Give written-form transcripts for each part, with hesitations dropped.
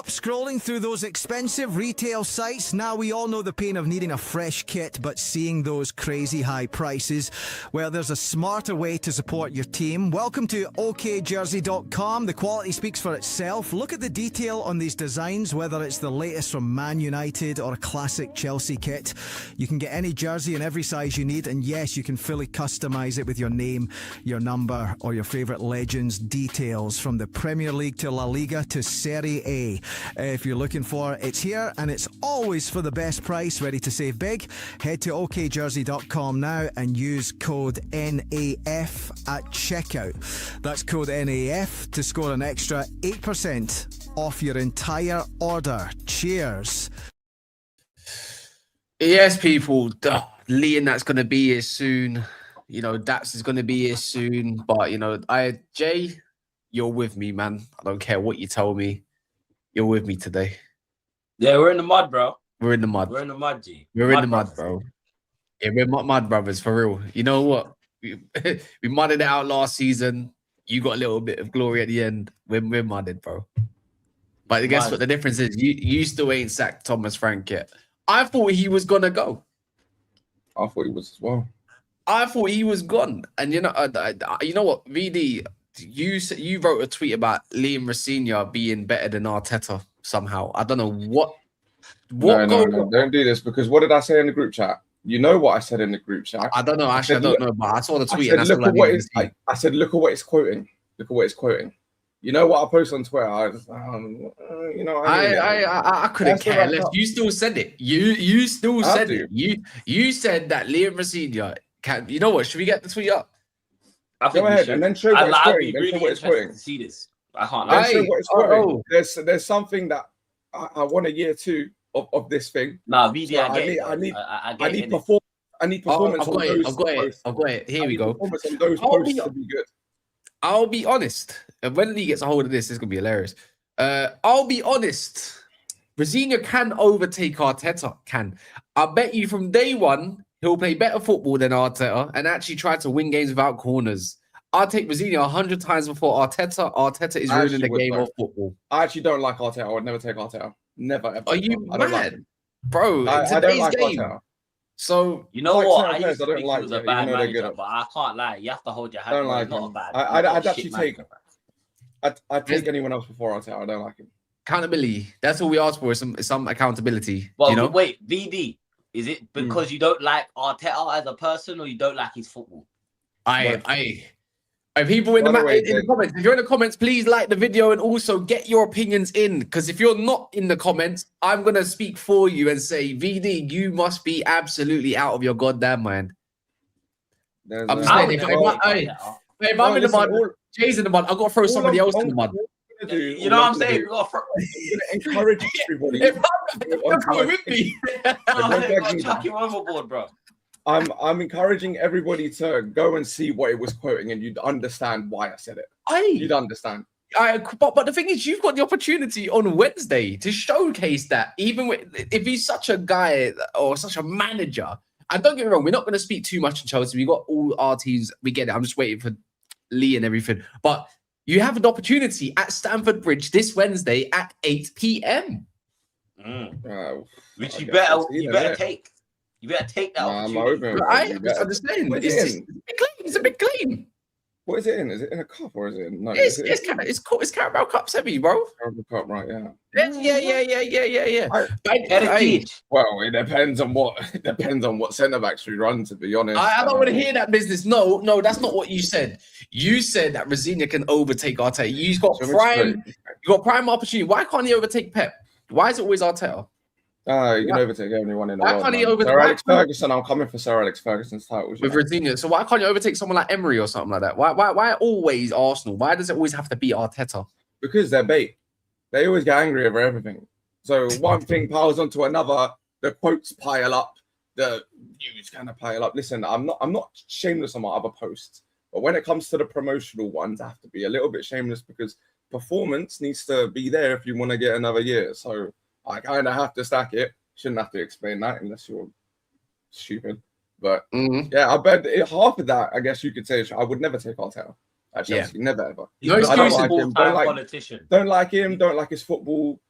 Scrolling through those expensive retail sites, now we all know the pain of needing a fresh kit, but seeing those crazy high prices, well, there's a smarter way to support your team. Welcome to okjersey.com. The quality speaks for itself. Look at the detail on these designs, whether it's the latest from Man United or a classic Chelsea kit. You can get any jersey in every size you need, and yes, you can fully customise it with your name, your number, or your favourite legends' details, from the Premier League to La Liga to Serie A. If you're looking for it's here, and it's always for the best price. Ready to save big? Head to okjersey.com now and use code NAF at checkout. That's code NAF to score an extra 8% off your entire order. Cheers. Yes, people. Liam, that's going to be here soon. You know, Dax is going to be here soon. But, you know, Jay, you're with me, man. I don't care what you tell me. You're with me today. Yeah, we're in the mud, bro. We're in the mud. We're in the mud, G. We're in the mud, bro. Yeah, we're mud brothers, for real. You know what? We mudded it out last season. You got a little bit of glory at the end. We're mudded, bro. But guess what the difference is? You still ain't sacked Thomas Frank yet. I thought he was going to go. I thought he was as well. I thought he was gone. And you know what, VD, you wrote a tweet about Liam Rosenior being better than Arteta somehow. I don't know what. No, don't do this, because what did I say in the group chat? You know what I said in the group chat? I don't know. Actually, I don't know, but I saw the tweet. I said, look at what it's quoting. Look at what it's quoting. You know what I post on Twitter? I couldn't care less. You still said it. You still said it. You said that Liam Rosenior can. You know what? Should we get the tweet up? Go ahead and then show what it's quoting. Then show what it's quoting. See this? I can't. Then show what it's quoting. There's something that I want a year two of this thing. Nah, VD, I need performance. I've got it. Here we go. Performance on those posts to be good. I'll be honest. When Lee gets a hold of this, it's gonna be hilarious. I'll be honest. Rosenior can overtake Arteta. I bet you from day one he'll play better football than Arteta and actually try to win games without corners. I'll take Rosenior 100 times before Arteta. Arteta is ruining the game of football. I actually don't like Arteta. I would never take Arteta. Never ever. Are you I don't like mad, him. bro? I don't Today's like game. Arteta. So You know Like what? certain I players used to I don't think like he was a it, bad even though they're good manager, at- but I can't lie. You have to hold your hand. Don't Bro. like He's not him. a bad. I'd he's not a actually shit take- manager, bro. I'd take anyone else before Arteta. I don't like him. accountability. That's all we ask for. Is some accountability. Well, you know. wait, VD. Is it because you don't like Arteta as a person, or you don't like his football? People in By the, the way, in the comments, if you're in the comments, please like the video and also get your opinions in. Because if you're not in the comments, I'm gonna speak for you and say, VD, you must be absolutely out of your goddamn mind. There's I'm a- just saying, if I'm in the mud, all- Jay's in the mud, I've got to throw somebody else in the mud. I'm gonna do- You know what I'm saying? I'm gonna encourage everybody. If you're coming with me. Chuck him overboard, bro. I'm encouraging everybody to go and see what it was quoting, and you'd understand why I said it. You'd understand. But the thing is, you've got the opportunity on Wednesday to showcase that. Even if he's such a guy or such a manager, and don't get me wrong, we're not going to speak too much in Chelsea. We got all our teams. We get it. I'm just waiting for Lee and everything. But you have an opportunity at Stamford Bridge this Wednesday at 8 p.m. Which I you guess better it's either better there. take. You better take that I'm opportunity. open. I You better- understand. What It's is it just in? a big claim. It's a big claim. What is it in? Is it in a cup or is it in? No, It's Carabao Cup semi, bro. Carabao Cup, right? Yeah. Yeah. Heritage. Well, it depends on what centre backs we run. To be honest, I don't want to hear that business. No, that's not what you said. You said that Rosenior can overtake Arteta. You've got prime. You got prime opportunity. Why can't he overtake Pep? Why is it always Arteta? You can overtake anyone in the Why world. can't he man. overtake- Sir why Alex can't- Ferguson. I'm coming for Sir Alex Ferguson's titles. With Rosenior. So why can't you overtake someone like Emery or something like that? Why always Arsenal? Why does it always have to be Arteta? Because they're bait. They always get angry over everything. So one thing piles onto another. The quotes pile up. The views kind of pile up. Listen, I'm not shameless on my other posts, but when it comes to the promotional ones, I have to be a little bit shameless because performance needs to be there if you want to get another year. So I kind of have to stack it. Shouldn't have to explain that unless you're stupid. But yeah, I bet half of that, I guess you could say, I would never take Arteta at Chelsea. Never ever. No I excuses. don't like him. Politician. Don't like him. Don't like his football.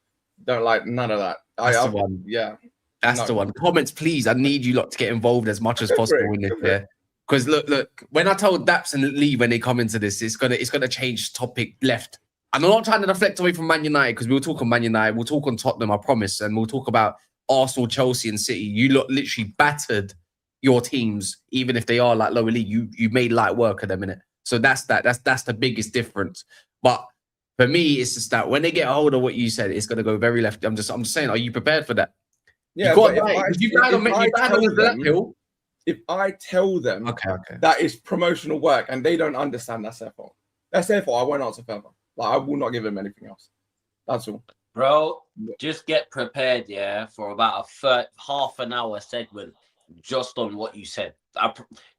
Don't like none of that. That's the one. Yeah. That's the one. Comments, please. I need you lot to get involved as much as possible in this. Yeah. Because look. When I told Daps and Lee when they come into this, it's gonna change topic left. And I'm not trying to deflect away from Man United because we'll talk on Man United, we'll talk on Tottenham, I promise, and we'll talk about Arsenal, Chelsea, and City. You lot literally battered your teams, even if they are like lower league. You made light work of them in it. So that's the biggest difference. But for me, it's just that when they get a hold of what you said, it's gonna go very left. I'm just saying, are you prepared for that? Yeah, if I tell them okay, that is promotional work and they don't understand, that's their fault. That's their fault. I won't answer further. Like I will not give them anything else. That's all. Bro, just get prepared, for about a half an hour segment just on what you said.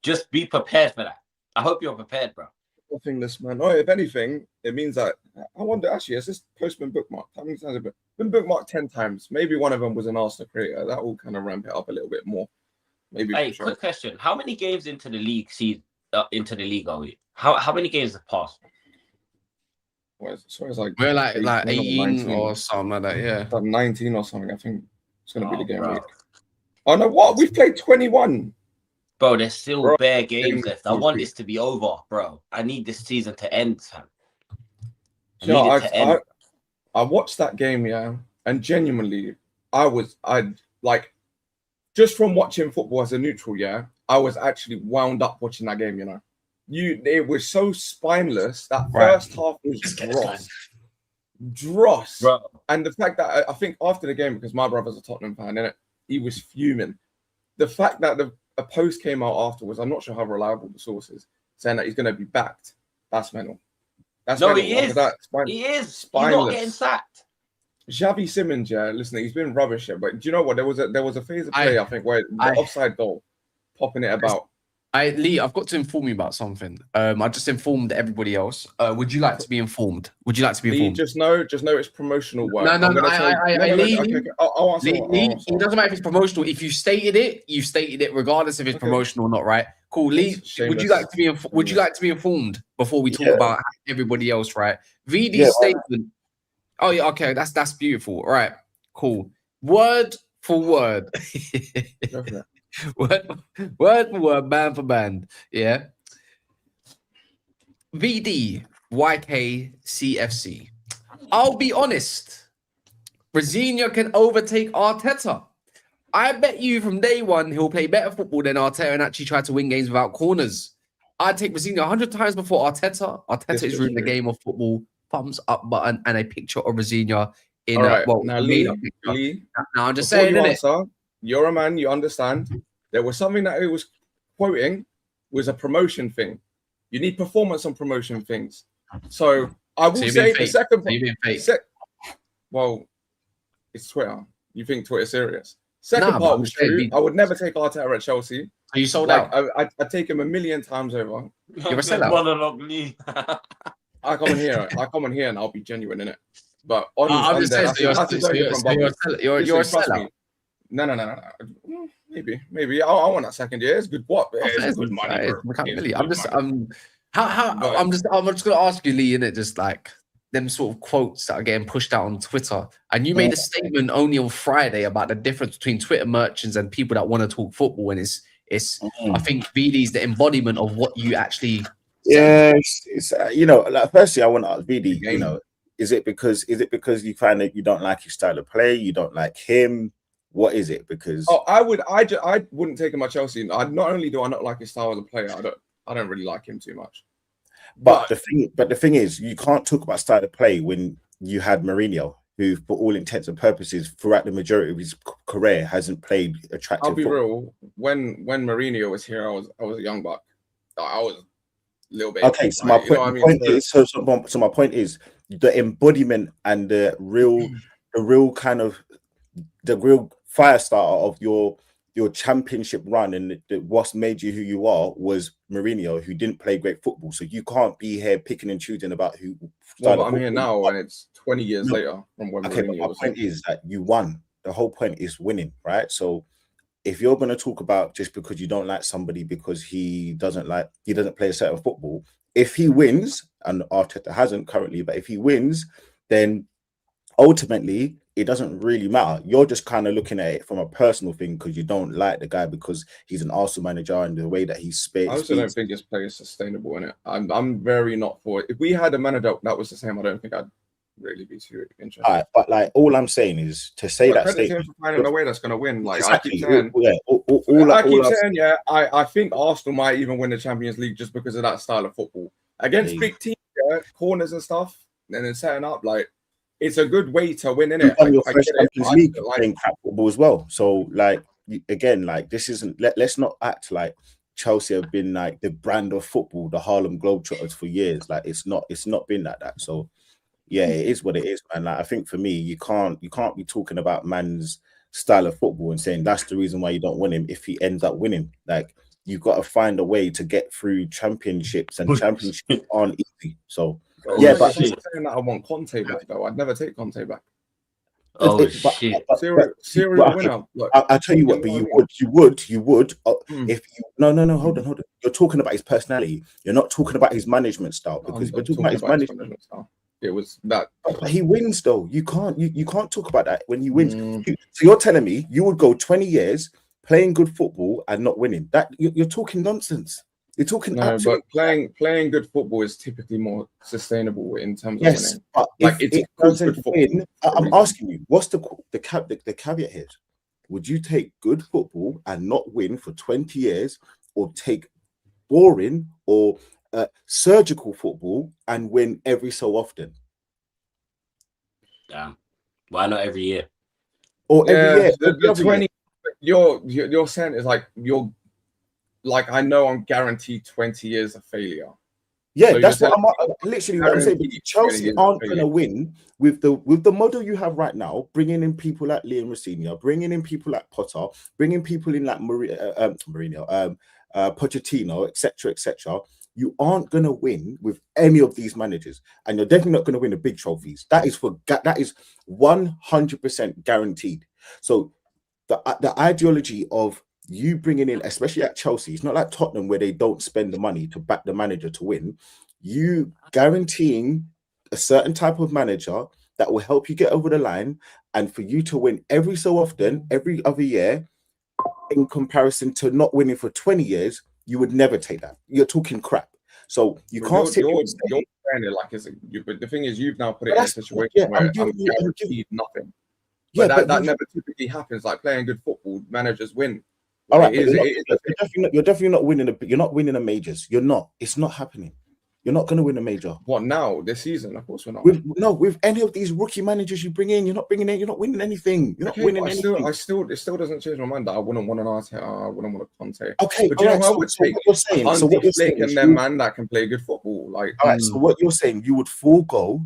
Just be prepared for that. I hope you're prepared, bro. Nothing this man. Oh, if anything, it means that I wonder actually, has this post been bookmarked? How many times have it been bookmarked? 10 times. Maybe one of them was an Arsenal creator. That will kind of ramp it up a little bit more. Maybe. Hey, quick question. How many games into the league are we? How many games have passed? So it's like we're like 18 19. or something like that, yeah. Like 19 or something. I think it's gonna be the game week. Oh no, what? We've played 21. Bro, there's still bare games left. I want this to be over, bro. I need this season to end, fam. I watched that game, and genuinely, I just from watching football as a neutral, I was actually wound up watching that game, it was so spineless. That first half was dross. Bro. And the fact that I think after the game, because my brother's a Tottenham fan, innit, he was fuming. The fact that a post came out afterwards, I'm not sure how reliable the source is, saying that he's going to be backed. That's mental. He is. He is. He's not getting sacked. Xavi Simons, listen, he's been rubbish, but do you know what? There was a phase of play, I think, where the offside goal, popping it about. Lee, I've got to inform you about something. I just informed everybody else. Would you like to be informed? Would you like to be informed? Just know it's promotional work. No. Lee, I'll answer. It doesn't matter if it's promotional. If you stated it, you've stated it, regardless if it's promotional or not, right? Cool, Lee. Would you like to be informed before we talk about everybody else, right? VD's statement. Oh yeah, okay, that's beautiful. All right, Cool. Word for word. Go for it. word for word, band for band. Yeah. VD, YK, CFC. I'll be honest. Rosenior can overtake Arteta. I bet you from day one he'll play better football than Arteta and actually try to win games without corners. I'd take Rosenior 100 times before Arteta. Arteta is ruining the game of football. Thumbs up button and a picture of Rosenior in All right. well, Now, made up Lee, picture. Now I'm just before saying, you innit? answer, you're a man, you understand. There was something that it was quoting was a promotion thing. You need performance on promotion things. So I will So you're say being the fake. second So you're being fake. well, it's Twitter. You think Twitter's serious? Second Nah, but part I'm was saying true. we- I would never take Arteta at Chelsea. So you sold Like out. I'd take him a million times over. You're a sellout. Monologue, Lee. I come in here and I'll be genuine in it. But on, I'm on just there, saying, that's a very different bubble. you're a Listen, trust sellout. me. No. Maybe. I want that second year. It's good. What? It's good money. It's Bro. become It's Millie. good I'm just money. But- I'm just gonna ask you, Lee, innit? Just like them sort of quotes that are getting pushed out on Twitter. And you made a statement only on Friday about the difference between Twitter merchants and people that want to talk football. And it's I think VD is the embodiment of what you actually Yeah, it's you know, like firstly, I want to ask VD, Game. you know, is it because you find that you don't like his style of play, you don't like him? What is it? Because I wouldn't take him at Chelsea. Not only do I not like his style as a player, I don't really like him too much. but the thing is, you can't talk about style of play when you had Mourinho, who, for all intents and purposes, throughout the majority of his career, hasn't played attractive. I'll be football. real. When Mourinho was here, I was a young buck. I was a little bit. Okay, so my point is, so my point is the embodiment and the real fire starter of your championship run and what's made you who you are was Mourinho, who didn't play great football. So you can't be here picking and choosing about who. Well, but I'm here now, and it's 20 years later from when Okay, but Mourinho my was point here. is that you won. The whole point is winning, right? So if you're going to talk about just because you don't like somebody because he doesn't play a certain football, if he wins, and Arteta hasn't currently, but if he wins, then ultimately it doesn't really matter. You're just kind of looking at it from a personal thing because you don't like the guy because he's an Arsenal manager and the way that he speaks. I also don't think his play is sustainable in it. I'm very not for it. If we had a manager that was the same, I don't think I'd really be too interested. All right, but like all I'm saying is to say that credit to him statement. for finding a way that's going to win. Like Exactly. I keep saying, I think Arsenal might even win the Champions League just because of that style of football against big teams, corners and stuff, and then setting up like it's a good way to win in it. Your first Champions League playing crap football as well. So like again, like this isn't. Let's not act like Chelsea have been like the brand of football, the Harlem Globetrotters for years. Like it's not been like that. So yeah, it is what it is, man. Like I think for me, you can't be talking about man's style of football and saying that's the reason why you don't win him if he ends up winning. Like you've got to find a way to get through championships, and championships aren't easy. So yeah, but saying that I want Conte back though. I'd never take Conte back. Oh shit! Serial winner. Look, I tell you what, but you would if you no hold on. You're talking about his personality. You're not talking about his management style because we're talking about his management style. It was that. But he wins though. You can't talk about that when he wins. So you're telling me you would go 20 years playing good football and not winning? That you're talking nonsense. You're talking but playing good football is typically more sustainable in terms of winning. But like it's good football. I'm asking you, what's the caveat here? Would you take good football and not win for 20 years, or take boring or surgical football and win every so often? Yeah, why not every year? Or every year? The 20. You're saying is like you're. Like I know I'm guaranteed 20 years of failure. Yeah, so that's what I'm literally what I'm saying. Because Chelsea aren't going to win with the model you have right now. Bringing in people like Liam Rosenior, bringing in people like Potter, bringing people in like Mourinho, Pochettino, etc. You aren't going to win with any of these managers, and you're definitely not going to win the big trophies. That is 100% guaranteed. So the ideology of you bringing in, especially at Chelsea, it's not like Tottenham where they don't spend the money to back the manager to win. You guaranteeing a certain type of manager that will help you get over the line and for you to win every so often, every other year, in comparison to not winning for 20 years, you would never take that. You're talking crap. So you can't sit you're saying it like but the thing is, you've now put it in a situation where I'm guaranteed nothing. But that never typically happens. Like playing good football, managers win. All right, you're definitely not winning. You're not winning the majors. You're not. It's not happening. You're not going to win a major. What now? This season, of course, we're not. With any of these rookie managers you bring in, you're not winning anything. You're not winning anything. It still doesn't change my mind that I wouldn't want an Arteta. I wouldn't want a Conte. Okay, but you know, I would take what you're saying. So what you're saying is them man that can play good football. Like, all right. So what you're saying, you would forego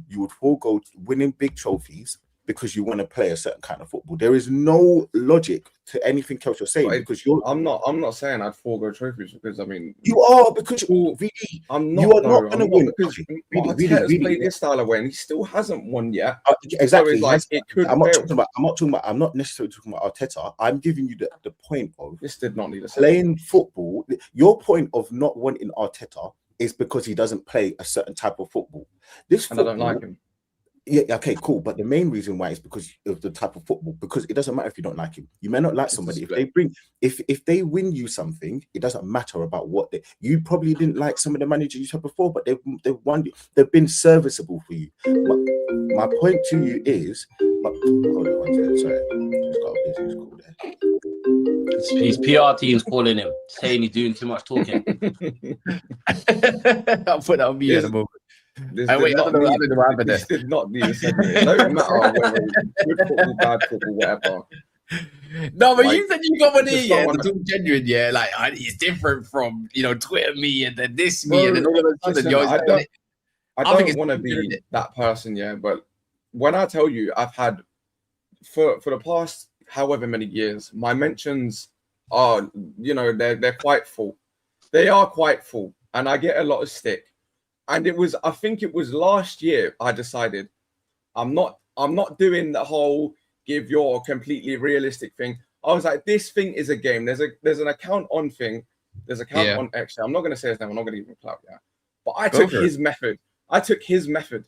winning big trophies because you want to play a certain kind of football. There is no logic to anything else you're saying because I'm not saying I'd forego trophies because I mean you are because VD, I'm not. You are not going to win because Arteta's played this style of way and he still hasn't won yet. Exactly. So like, it could. I'm not necessarily talking about Arteta. I'm giving you the point of this did not need a playing football. Your point of not wanting Arteta is because he doesn't play a certain type of football. And I don't like him. Yeah, okay, cool. But the main reason why is because of the type of football. Because it doesn't matter if you don't like him. You may not like somebody. If they win you something, it doesn't matter about what you probably didn't like some of the managers you had before, but they've won you. They've been serviceable for you. My point to you is, hold on one second, sorry, just got a business call there. His PR team's calling him, saying he's doing too much talking. I'll put that on me at the moment. This did not need a segment. It don't matter whether it's good football, bad football, whatever. No, but you said you got one here, yeah, to genuine, yeah. Like it's different from Twitter me and then this me and then all of a sudden I don't want to be that person, yeah. But when I tell you, I've had for the past however many years, my mentions are they're quite full. They are quite full, and I get a lot of stick. And I think it was last year I decided I'm not doing the whole give your completely realistic thing. I was like, this thing is a game. There's an account on thing. There's an account on Exeter. I'm not going to say his name. I'm not going to even clout yet. But I took his method. His method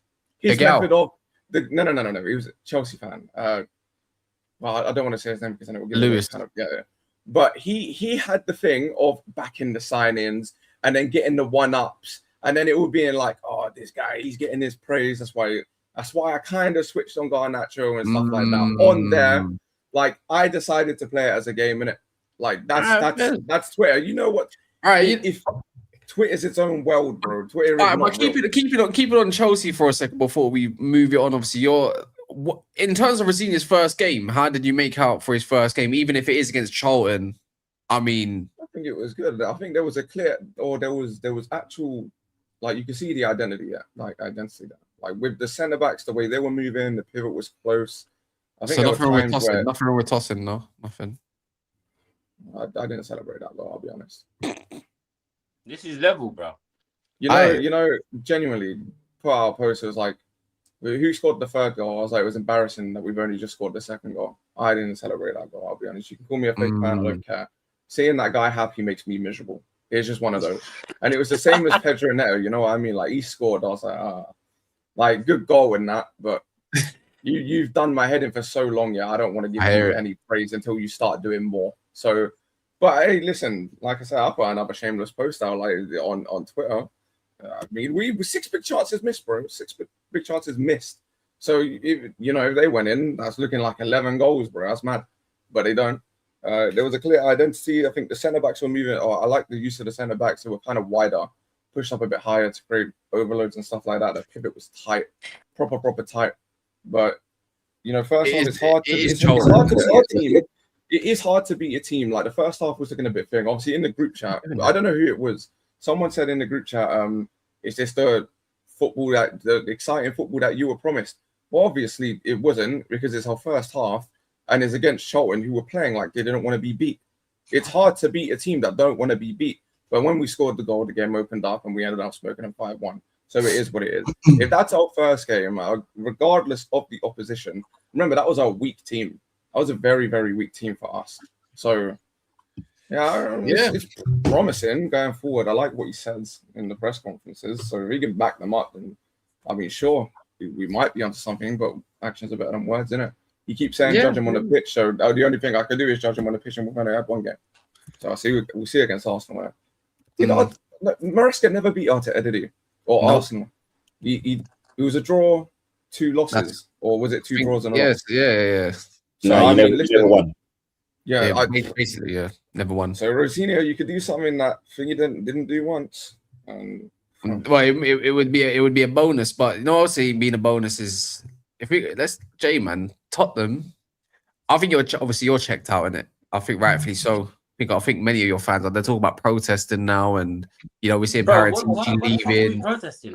of the no. He was a Chelsea fan. Well, I don't want to say his name because then it will give Lewis kind of it. But he had the thing of backing the signings and then getting the one-ups. And then it would be in like, oh, this guy, he's getting his praise. That's why I kind of switched on Garnacho and stuff like that. On there, like I decided to play it as a game, innit? Like that's Twitter. You know what? All right, if Twitter's its own world, bro. Twitter. All right, but keep it on Chelsea for a second before we move it on. Obviously, in terms of Rosenier's first game, how did you make out for his first game, even if it is against Charlton? I mean, I think it was good. I think there was a clear, or there was actual. Like you can see the identity there, like with the centre backs, the way they were moving, the pivot was close. I think so nothing wrong with tossing, no, nothing. I didn't celebrate that, though. I'll be honest. This is level, bro. You know, genuinely, put out a post. It was like, who scored the third goal? I was like, it was embarrassing that we've only just scored the second goal. I didn't celebrate that goal. I'll be honest. You can call me a fake fan. I don't care. Seeing that guy happy makes me miserable. It's just one of those. And it was the same as Pedro Neto, you know what I mean? Like, he scored. I was like, like, good goal in that. But you've done my head in for so long, yeah. I don't want to give you any praise until you start doing more. So, but hey, listen, like I said, I put another shameless post out like on Twitter. I mean, we 6 big chances missed, bro. 6 big chances missed. So, if they went in, that's looking like 11 goals, bro. That's mad. But they don't. There was a clear identity. I think the centre backs were moving. I like the use of the centre backs. They were kind of wider, pushed up a bit higher to create overloads and stuff like that. The pivot was tight, proper tight. But first half it's hard to beat a team. It is hard to beat a team. Like the first half was looking a bit thin. Obviously in the group chat, I don't know who it was. Someone said in the group chat, "Is this the exciting football that you were promised?" Well, obviously it wasn't because it's our first half. And it's against Charlton, who were playing like they didn't want to be beat. It's hard to beat a team that don't want to be beat. But when we scored the goal, the game opened up and we ended up smoking them 5-1. So it is what it is. If that's our first game, regardless of the opposition, remember, that was our weak team. That was a very, very weak team for us. So, it's promising going forward. I like what he says in the press conferences. So if he can back them up, then, I mean, sure, we might be onto something, but actions are better than words, innit? You keep saying Yeah. judge him on the pitch, so the only thing I can do is judge him on the pitch, and we're going to have one game. So we'll see against Arsenal. Right? Maresca never beat Arteta, did he? Or No. Arsenal? It was a draw, 2 losses, or was it 2 draws and a loss? Yeah. So No, I you mean, never, you never won. Yeah, basically, yeah, never won. So Rosenior, you could do something that thing you didn't do once. Well, it would be a bonus, but you know, obviously being a bonus is man, Tottenham. I think you're checked out in it. I think rightfully so. I think many of your fans they're talking about protesting now, and you know we're seeing Paratici leaving.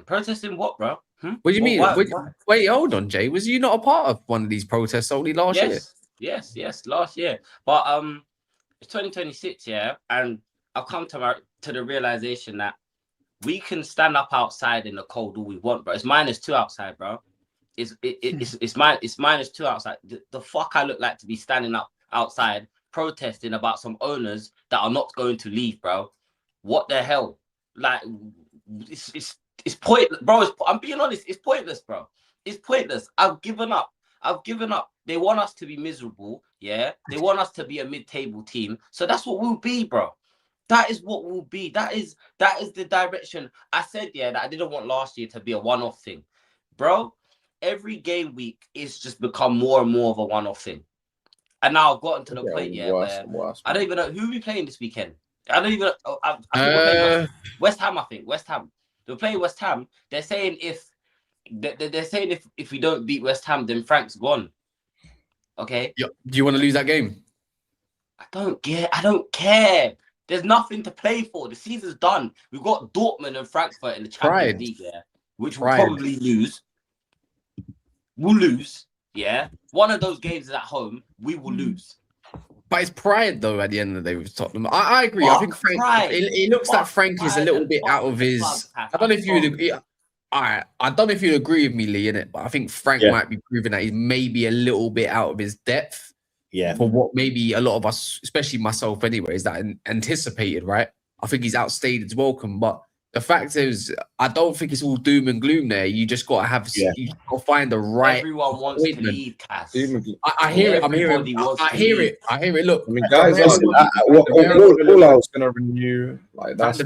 Protesting what, bro? What do you mean? Why? Wait, hold on, Jay. Was you not a part of one of these protests only last year? Yes, last year. But it's 2026, yeah, and I've come to the realization that we can stand up outside in the cold all we want, bro. It's -2 outside, bro. It's -2 outside. The fuck I look like to be standing up outside protesting about some owners that are not going to leave, bro. What the hell? Like, it's pointless, bro. I'm being honest. It's pointless, bro. It's pointless. I've given up. They want us to be miserable, yeah. They want us to be a mid-table team. So that's what we'll be, bro. That is what we'll be. That is the direction. I said, yeah, that I didn't want last year to be a one-off thing, bro. Every game week is just become more and more of a one-off thing. And now I've gotten to the point, yeah, where I don't even know who we playing this weekend. I don't even know. I think we're playing West Ham. I think West Ham. They're playing West Ham. They're saying if we don't beat West Ham, then Frank's gone. Okay. Do you want to lose that game? I don't care. There's nothing to play for. The season's done. We've got Dortmund and Frankfurt in the Champions League, yeah, which we'll probably lose. We'll lose, yeah. One of those games is at home. We will lose. But it's pride, though, at the end of the day with Tottenham. I agree. I think Frank. It looks like Frank is a little bit out of his. I don't know if you'd agree. I don't know if you'd agree with me, Lee, in it, but I think Frank might be proving that he's maybe a little bit out of his depth. Yeah. For what maybe a lot of us, especially myself, anyway, is that anticipated, right? I think he's outstayed his welcome, but the fact is, I don't think it's all doom and gloom there. You just got to have, you got to find the right. Everyone wants to leave, Cass. I hear it. I hear it. Look, I mean, guys, all I was gonna renew. Like that's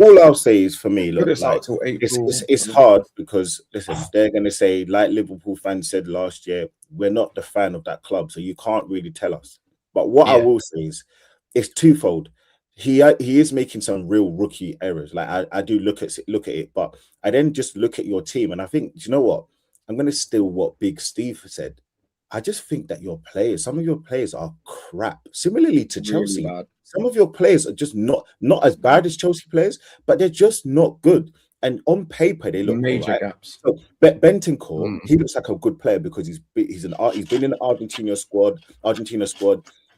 all I'll say is for me, look, like, till April. it's hard because listen, they're gonna say, like Liverpool fans said last year, we're not the fan of that club, so you can't really tell us. But what I will say is, it's twofold. He is making some real rookie errors. Like I do look at it, but I then just look at your team and I think, do you know what? I'm going to steal what Big Steve said. I just think that some of your players are crap. Similarly to Chelsea, some of your players are just not as bad as Chelsea players, but they're just not good. And on paper, they look major gaps. So Bentancur, he looks like a good player because he's been in the Argentina squad.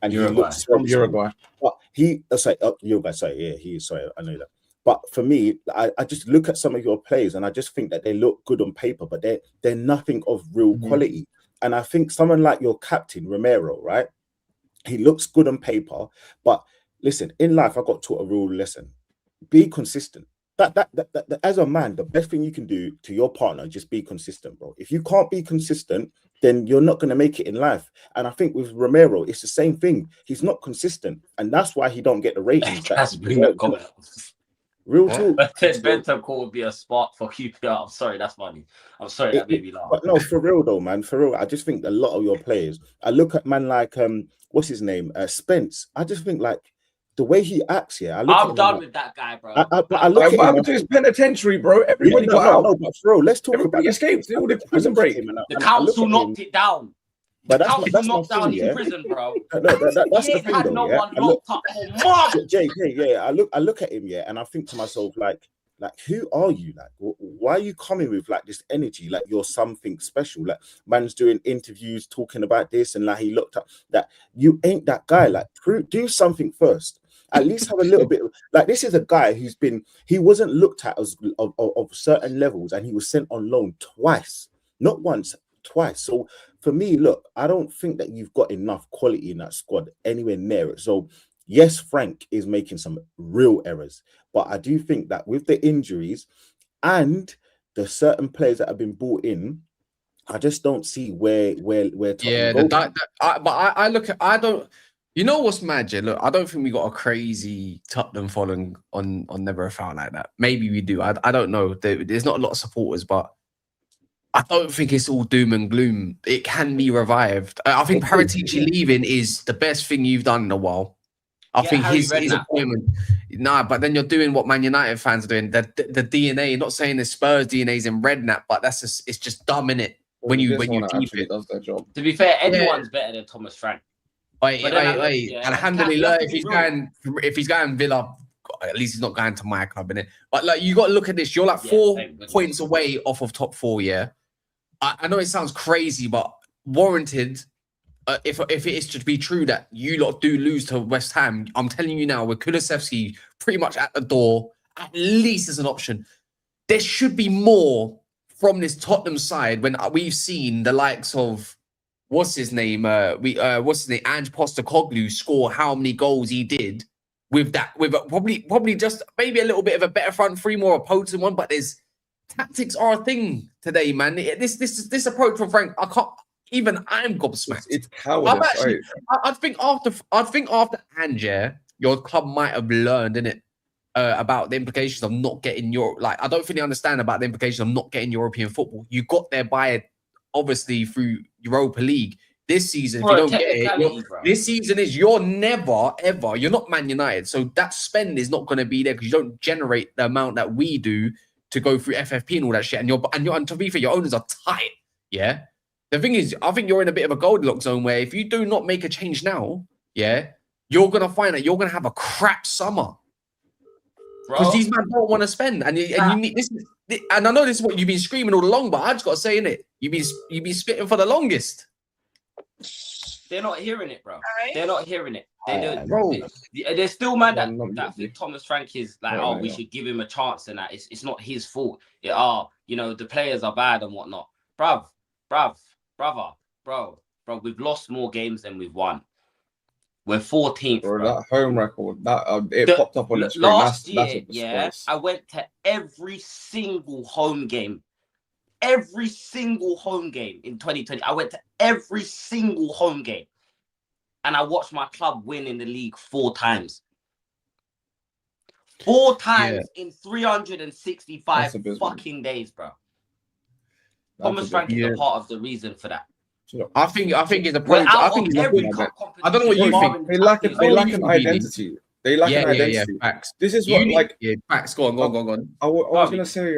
And he looks from Uruguay. But Uruguay. Sorry, he is. Sorry, I know that. But for me, I just look at some of your players and I just think that they look good on paper, but they're nothing of real quality. And I think someone like your captain Romero, right? He looks good on paper, but listen, in life, I got taught a real lesson: be consistent. That as a man, the best thing you can do to your partner, just be consistent, bro. If you can't be consistent, then you're not going to make it in life. And I think with Romero, it's the same thing. He's not consistent, and that's why he don't get the ratings. Real talk. Bentancur would be a spark for QPR. I'm sorry, that's funny. I'm sorry, that made me laugh. But no, for real though, man. For real, I just think a lot of your players. I look at man like what's his name, Spence. I just think like the way he acts here. I'm done with that guy, bro. I look what happened to his penitentiary, bro? Everybody got out. No, but bro, let's talk about escaped. They all did prison break. The council knocked it down. But that's knocked down his prison, bro. That's the thing, though. No one locked up for months. Jay, I look at him, and I think to myself, like, who are you? Like, why are you coming with like this energy? Like you're something special. Like man's doing interviews talking about this, and like he looked up that you ain't that guy. Like, do something first. At least have a little bit. Like this is a guy he wasn't looked at as of certain levels, and he was sent on loan twice, not once, twice. So for me, look, I don't think that you've got enough quality in that squad anywhere near it. So yes, Frank is making some real errors, but I do think that with the injuries and the certain players that have been brought in, I just don't see where Tottenham Yeah, go. but I look at, I don't, you know what's mad, yeah? Look, I don't think we got a crazy Tottenham following on Never a Foul like that. Maybe we do. I don't know. There's not a lot of supporters, but I don't think it's all doom and gloom. It can be revived. I think Paratici leaving is the best thing you've done in a while. I think his appointment. Nah, but then you're doing what Man United fans are doing. The DNA. Not saying the Spurs DNA is in Redknapp, but it's just dumb, innit? When you keep it, does their job. To be fair, anyone's better than Thomas Frank. Alhamdulillah, if he's going Villa, at least he's not going to my club, innit? But like, you got to look at this. You're like 4 points away off of top 4. Yeah, I know it sounds crazy, but warranted. If it is to be true that you lot do lose to West Ham, I'm telling you now, with Kulusevski pretty much at the door, at least as an option, there should be more from this Tottenham side when we've seen the likes of Ange Postecoglou score how many goals he did with probably just maybe a little bit of a better front three, more a potent one, but there's tactics are a thing today, man. This approach from Frank, I'm gobsmacked. It's cowardice. I think after Ange, your club might have learned, innit, about the implications of not getting I don't think they understand about the implications of not getting European football. You got there by obviously through Europa League. This season, if you don't get it, this season is you're never ever. You're not Man United, so that spend is not going to be there because you don't generate the amount that we do to go through FFP and all that shit. And to be fair, your owners are tight. Yeah. The thing is, I think you're in a bit of a Goldilocks zone where if you do not make a change now, yeah, you're gonna find that you're gonna have a crap summer because these men don't want to spend, and you need this. And I know this is what you've been screaming all along, but I just got to say, innit, you've been spitting for the longest. They're not hearing it, bro. They're not hearing it. They're still mad that think Thomas Frank is like, we should give him a chance, and that it's not his fault. The players are bad and whatnot, bro. We've lost more games than we've won. We're 14th. Bro, that home record it popped up on the screen. Last year, I went to every single home game. Every single home game in 2020. I went to every single home game. And I watched my club win in the league 4 times. 4 times in 365 fucking days, bro. Thomas Frank is a part of the reason for that. I think it's a problem. I don't know what you think. They lack an identity. They lack an identity. Yeah, facts. This is what facts. Go on. I was gonna say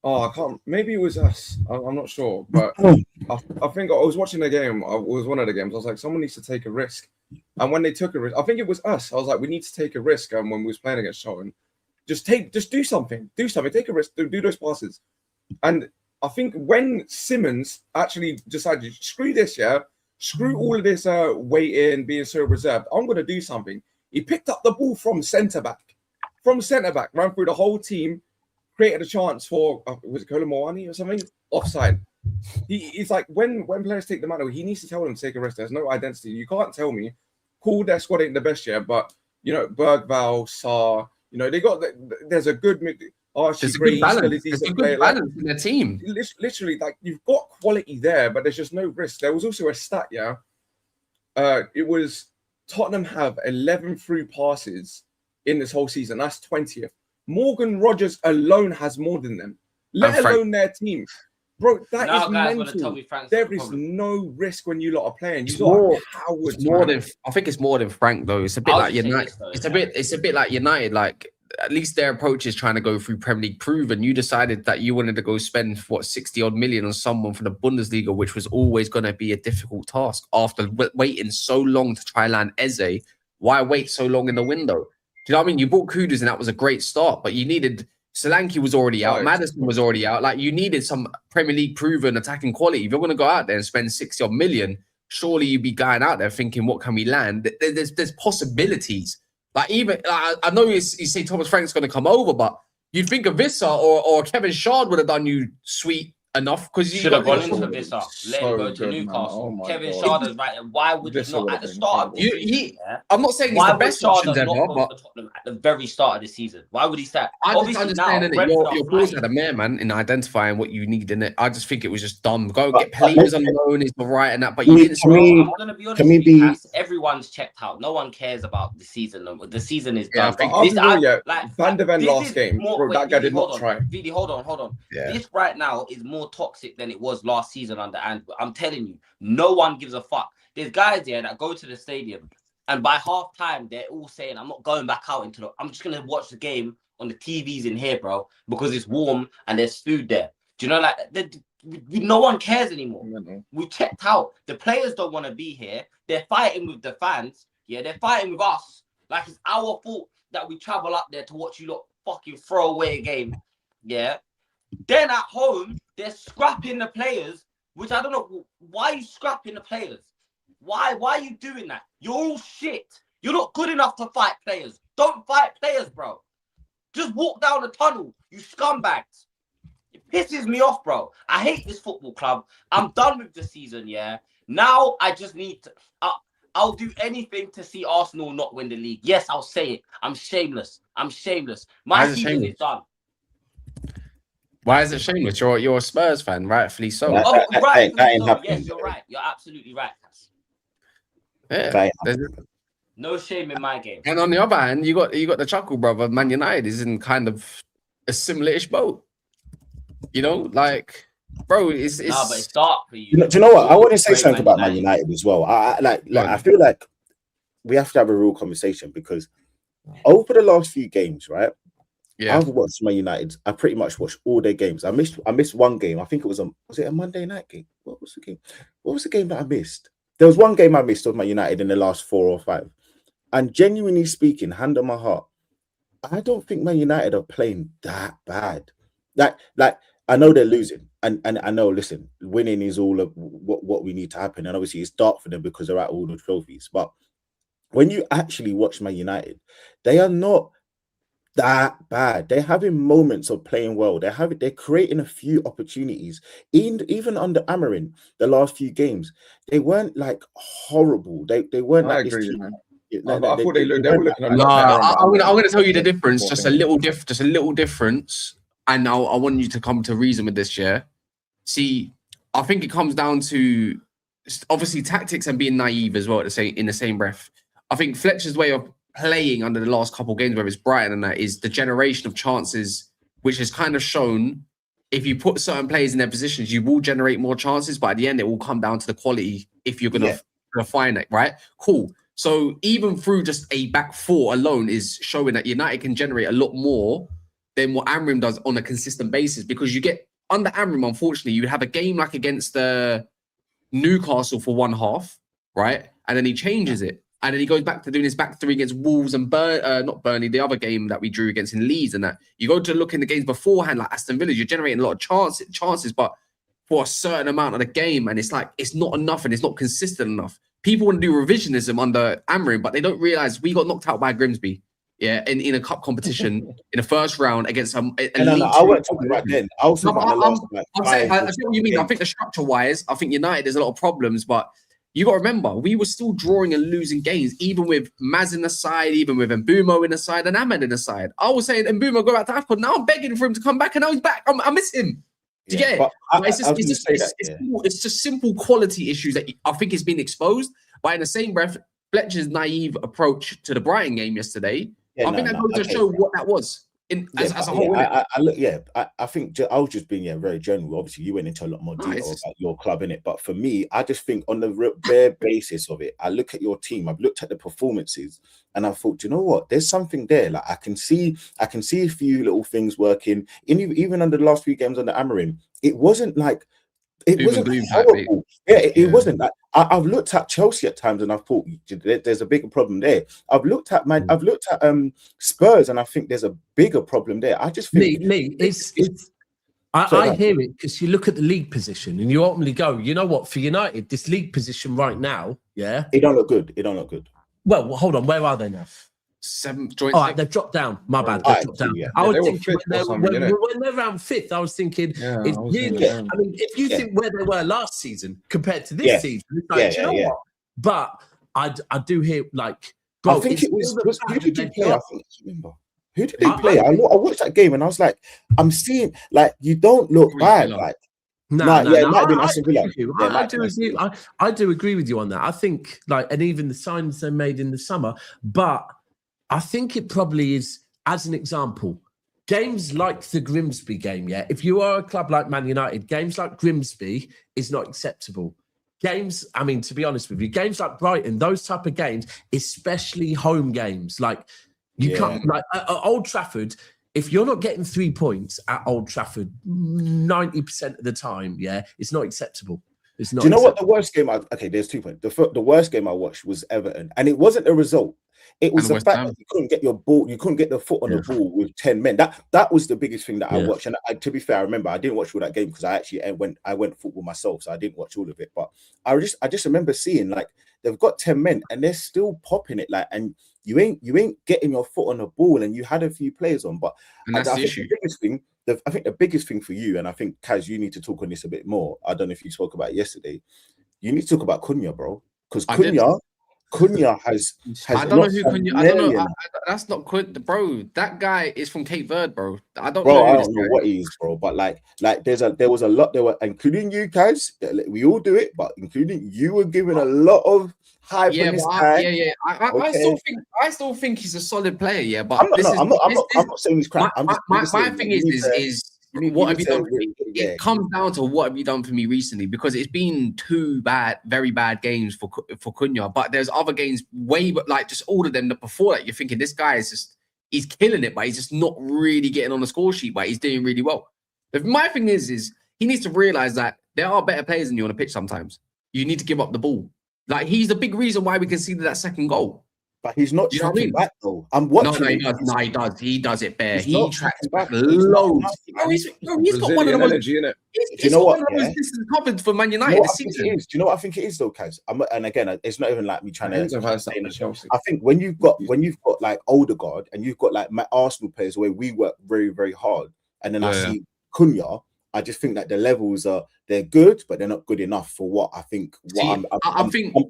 I can't. Maybe it was us. I'm not sure, but I think I was watching the game. It was one of the games. I was like, someone needs to take a risk. And when they took a risk, I think it was us. I was like, we need to take a risk. And when we was playing against Charlton, just do something. Take a risk. Do those passes. And I think when Simmons actually decided, screw this, screw all of this waiting, being so reserved, I'm going to do something. He picked up the ball from centre back, ran through the whole team, created a chance for, was it Colomboani or something? Offside. He's like, when players take the matter, he needs to tell them to take a risk. There's no identity. You can't tell me, cool, their squad ain't the best yet, but, Bergvall, Sarr, there's a good there's a good balance. There's a good balance in the team. Literally, like, you've got quality there, but there's just no risk. There was also a stat, it was Tottenham have 11 through passes in this whole season. That's 20th. Morgan Rogers alone has more than them, let alone their team. Bro, that is mental. There is no risk when you lot are playing. I think it's more than Frank though. It's a bit like United. It's a bit like United. Like, at least their approach is trying to go through Premier League proven. You decided that you wanted to go spend 60 odd million on someone from the Bundesliga, which was always going to be a difficult task after waiting so long to try land Eze. Why wait so long in the window? Do you know what I mean? You bought Kudus and that was a great start, but you needed Solanke was already out, Maddison was already out. Like, you needed some Premier League proven attacking quality. If you're going to go out there and spend 60 odd million, surely you'd be going out there thinking, what can we land? There's possibilities. Like, even I know you say Thomas Frank's going to come over, but you'd think of Vissa or Kevin Shard would have done you sweet enough because you should have gone got into Vissa. Let him go to Newcastle. Kevin Schade right. Why would he not at the start of the season? I'm not saying he's why the best would options Schade ever, not go but to Tottenham at the very start of the season? Why would he start? I just Obviously understand now, that your boys had a mare, man, in identifying what you need in it. I just think it was just dumb. Go get Peleas on loan is the right and that, but you didn't. I'm gonna be honest with you, everyone's checked out. No one cares about the season. The season is done. Van de Ven last game, bro, that guy did not try. Vidi, hold on. Yeah. This right now is more toxic than it was last season under Ange. I'm telling you, no one gives a fuck. There's guys here that go to the stadium and by half time they're all saying, I'm not going back out I'm just gonna watch the game on the TVs in here, bro, because it's warm and there's food there. Do you know, like no one cares anymore. We checked out. The players don't want to be here. They're fighting with the fans. Yeah, they're fighting with us. Like it's our fault that we travel up there to watch you lot fucking throw away a game. Yeah. Then at home, they're scrapping the players, which I don't know. Why are you scrapping the players? Why are you doing that? You're all shit. You're not good enough to fight players. Don't fight players, bro. Just walk down the tunnel, you scumbags. It pisses me off, bro. I hate this football club. I'm done with the season, yeah. Now I just need to... I'll do anything to see Arsenal not win the league. Yes, I'll say it. I'm shameless. My season is done. Why is it shameless? You're a Spurs fan, rightfully so. Yes, you're right. You're absolutely right. Yeah. No shame in my game. And on the other hand, you got the chuckle brother. Man United is in kind of a similar-ish boat. You know, like, bro, it's but it's dark for you. Do you know what? I want to say something about Man United as well. I feel like we have to have a real conversation because over the last few games, right? Yeah, I've watched Man United. I pretty much watched all their games. I missed one game. I think it was it a Monday night game? What was the game? What was the game that I missed? There was one game I missed of Man United in the last 4 or 5. And genuinely speaking, hand on my heart, I don't think Man United are playing that bad. Like I know they're losing, and I know. Listen, winning is all of what we need to happen, and obviously it's dark for them because they're at all the trophies. But when you actually watch Man United, they are not that bad. They're having moments of playing well. They're creating a few opportunities. Even under Amorim, the last few games, they weren't like horrible. They weren't like this. I thought they were looking a lot better. I'm going to tell you the difference. Just a little difference. And I want you to come to reason with this. Yeah. See, I think it comes down to obviously tactics and being naive as well. In the same breath, I think Fletcher's way of playing under the last couple of games, whether it's Brighton and that, is the generation of chances, which has kind of shown if you put certain players in their positions, you will generate more chances, but at the end, it will come down to the quality if you're going to find it, right? Cool. So even through just a back four alone is showing that United can generate a lot more than what Amorim does on a consistent basis, because you get, under Amorim, unfortunately, you have a game like against Newcastle for one half, right? And then he changes it. And then he goes back to doing his back three against Wolves and not Burnley, the other game that we drew against in Leeds. And that you go to look in the games beforehand, like Aston Villa, you're generating a lot of chances, but for a certain amount of the game. And it's like, it's not enough and it's not consistent enough. People want to do revisionism under Amorim, but they don't realize we got knocked out by Grimsby. Yeah, in a cup competition in the first round against some. I wasn't talking about then. I was talking about I see what you mean. I think the structure-wise, I think United, there's a lot of problems, but you got to remember, we were still drawing and losing games, even with Maz in the side, even with Mbumo in the side and Ahmed in the side. I was saying Mbumo go back to Africa. Now I'm begging for him to come back, and now he's back. I miss him. Do you get it? It's just simple quality issues that I think is being exposed. But in the same breath, Fletcher's naive approach to the Brighton game yesterday, I think that goes to show what that was. As a whole, I think I was just being very general. Obviously, you went into a lot more detail about your club in it, but for me, I just think on the bare basis of it, I look at your team. I've looked at the performances, and I thought, you know what? There's something there. Like I can see a few little things working. Even under the last few games under Amorim, it wasn't like. It wasn't horrible. It wasn't like I've looked at Chelsea at times and I've thought there's a bigger problem there. I've looked at Spurs and I think there's a bigger problem there. I just think I hear it because you look at the league position and you ultimately go, you know what, for United, this league position right now, it don't look good. Well, hold on, where are they now? 7th, joint All right, 6th. they've dropped down. My bad. All They've right, dropped down. yeah. I Yeah, was they were thinking fifth or something, innit? when they're around 5th, I was thinking Yeah, it's I was really. thinking, I mean, if you Yeah. think where they were last season compared to this Yeah. season, it's like, do you know Yeah. what? But I do hear like, bro, I think it's it was all the who fact did that you they've play? I got- think I remember. Who did they play? I watched that game and I was like, I'm seeing like you don't look Probably bad. Villa. Like No, it might have been I Aston agree Villa. with you. Yeah, it I might do be agree. Aston Villa. I do agree with you on that. I think like, and even the signs they made in the summer, but I think it probably is, as an example, games like the Grimsby game. Yeah, if you are a club like Man United, games like Grimsby is not acceptable. Games, I mean, to be honest with you, games like Brighton, those type of games, especially home games, like you can't like at Old Trafford. If you're not getting 3 points at Old Trafford 90% of the time, yeah, it's not acceptable. It's not. Do you know what acceptable. the worst game? Okay, there's 2 points. The worst game I watched was Everton, and it wasn't the result. It was And the West fact Ham. that you couldn't get your ball, you couldn't get the foot on the ball with 10 men. That was the biggest thing that I Yeah. watched. And to be fair, I remember I didn't watch all that game because I went football myself, so I didn't watch all of it. But I just remember seeing like they've got 10 men and they're still popping it, like, and you ain't getting your foot on the ball, and you had a few players on. But And that's I the think issue. the biggest thing, I think the biggest thing for you, and I think Kaz, you need to talk on this a bit more. I don't know if you spoke about it yesterday. You need to talk about Cunha, bro, because I did. Cunha has I don't know lost who a Cunha. I don't know. million. That's not good, bro. That guy is from Cape Verde, bro. I don't Bro, know I who this don't know guy what is. he is, bro. But like there was a lot. There were, including you guys. We all do it, but including you were giving a lot of hype Yeah, on this but guy. I Okay. still think he's a solid player. Yeah, but I'm not saying he's crap. my thing is what have you done for me? Yeah. It comes down to what have you done for me recently, because it's been 2 very bad games for Cunha, but there's other games like just all of them that before that you're thinking this guy is he's killing it, but he's just not really getting on the score sheet, but he's doing really well. But my thing is he needs to realize that there are better players than you on the pitch sometimes. You need to give up the ball. Like, he's the big reason why we conceded that second goal. But he's not Do you know what I tracking mean? back though. I'm watching. No, he does. He does it bare. He's He not tracks tracking back back. He's not loads. nothing. Bro, he's got one of the Brazilian most. energy, innit? He's got one of the most distance covered for Man You know United what this I think season. it is? Do you know what I think it is though, Kaz? And again, it's not even like me trying Enzo to. has something to Chelsea. I think when you've got like Odegaard and you've got like my Arsenal players where we work very, very hard, and then I see Cunha, I just think that the levels they're good, but they're not good enough for what I think. I'm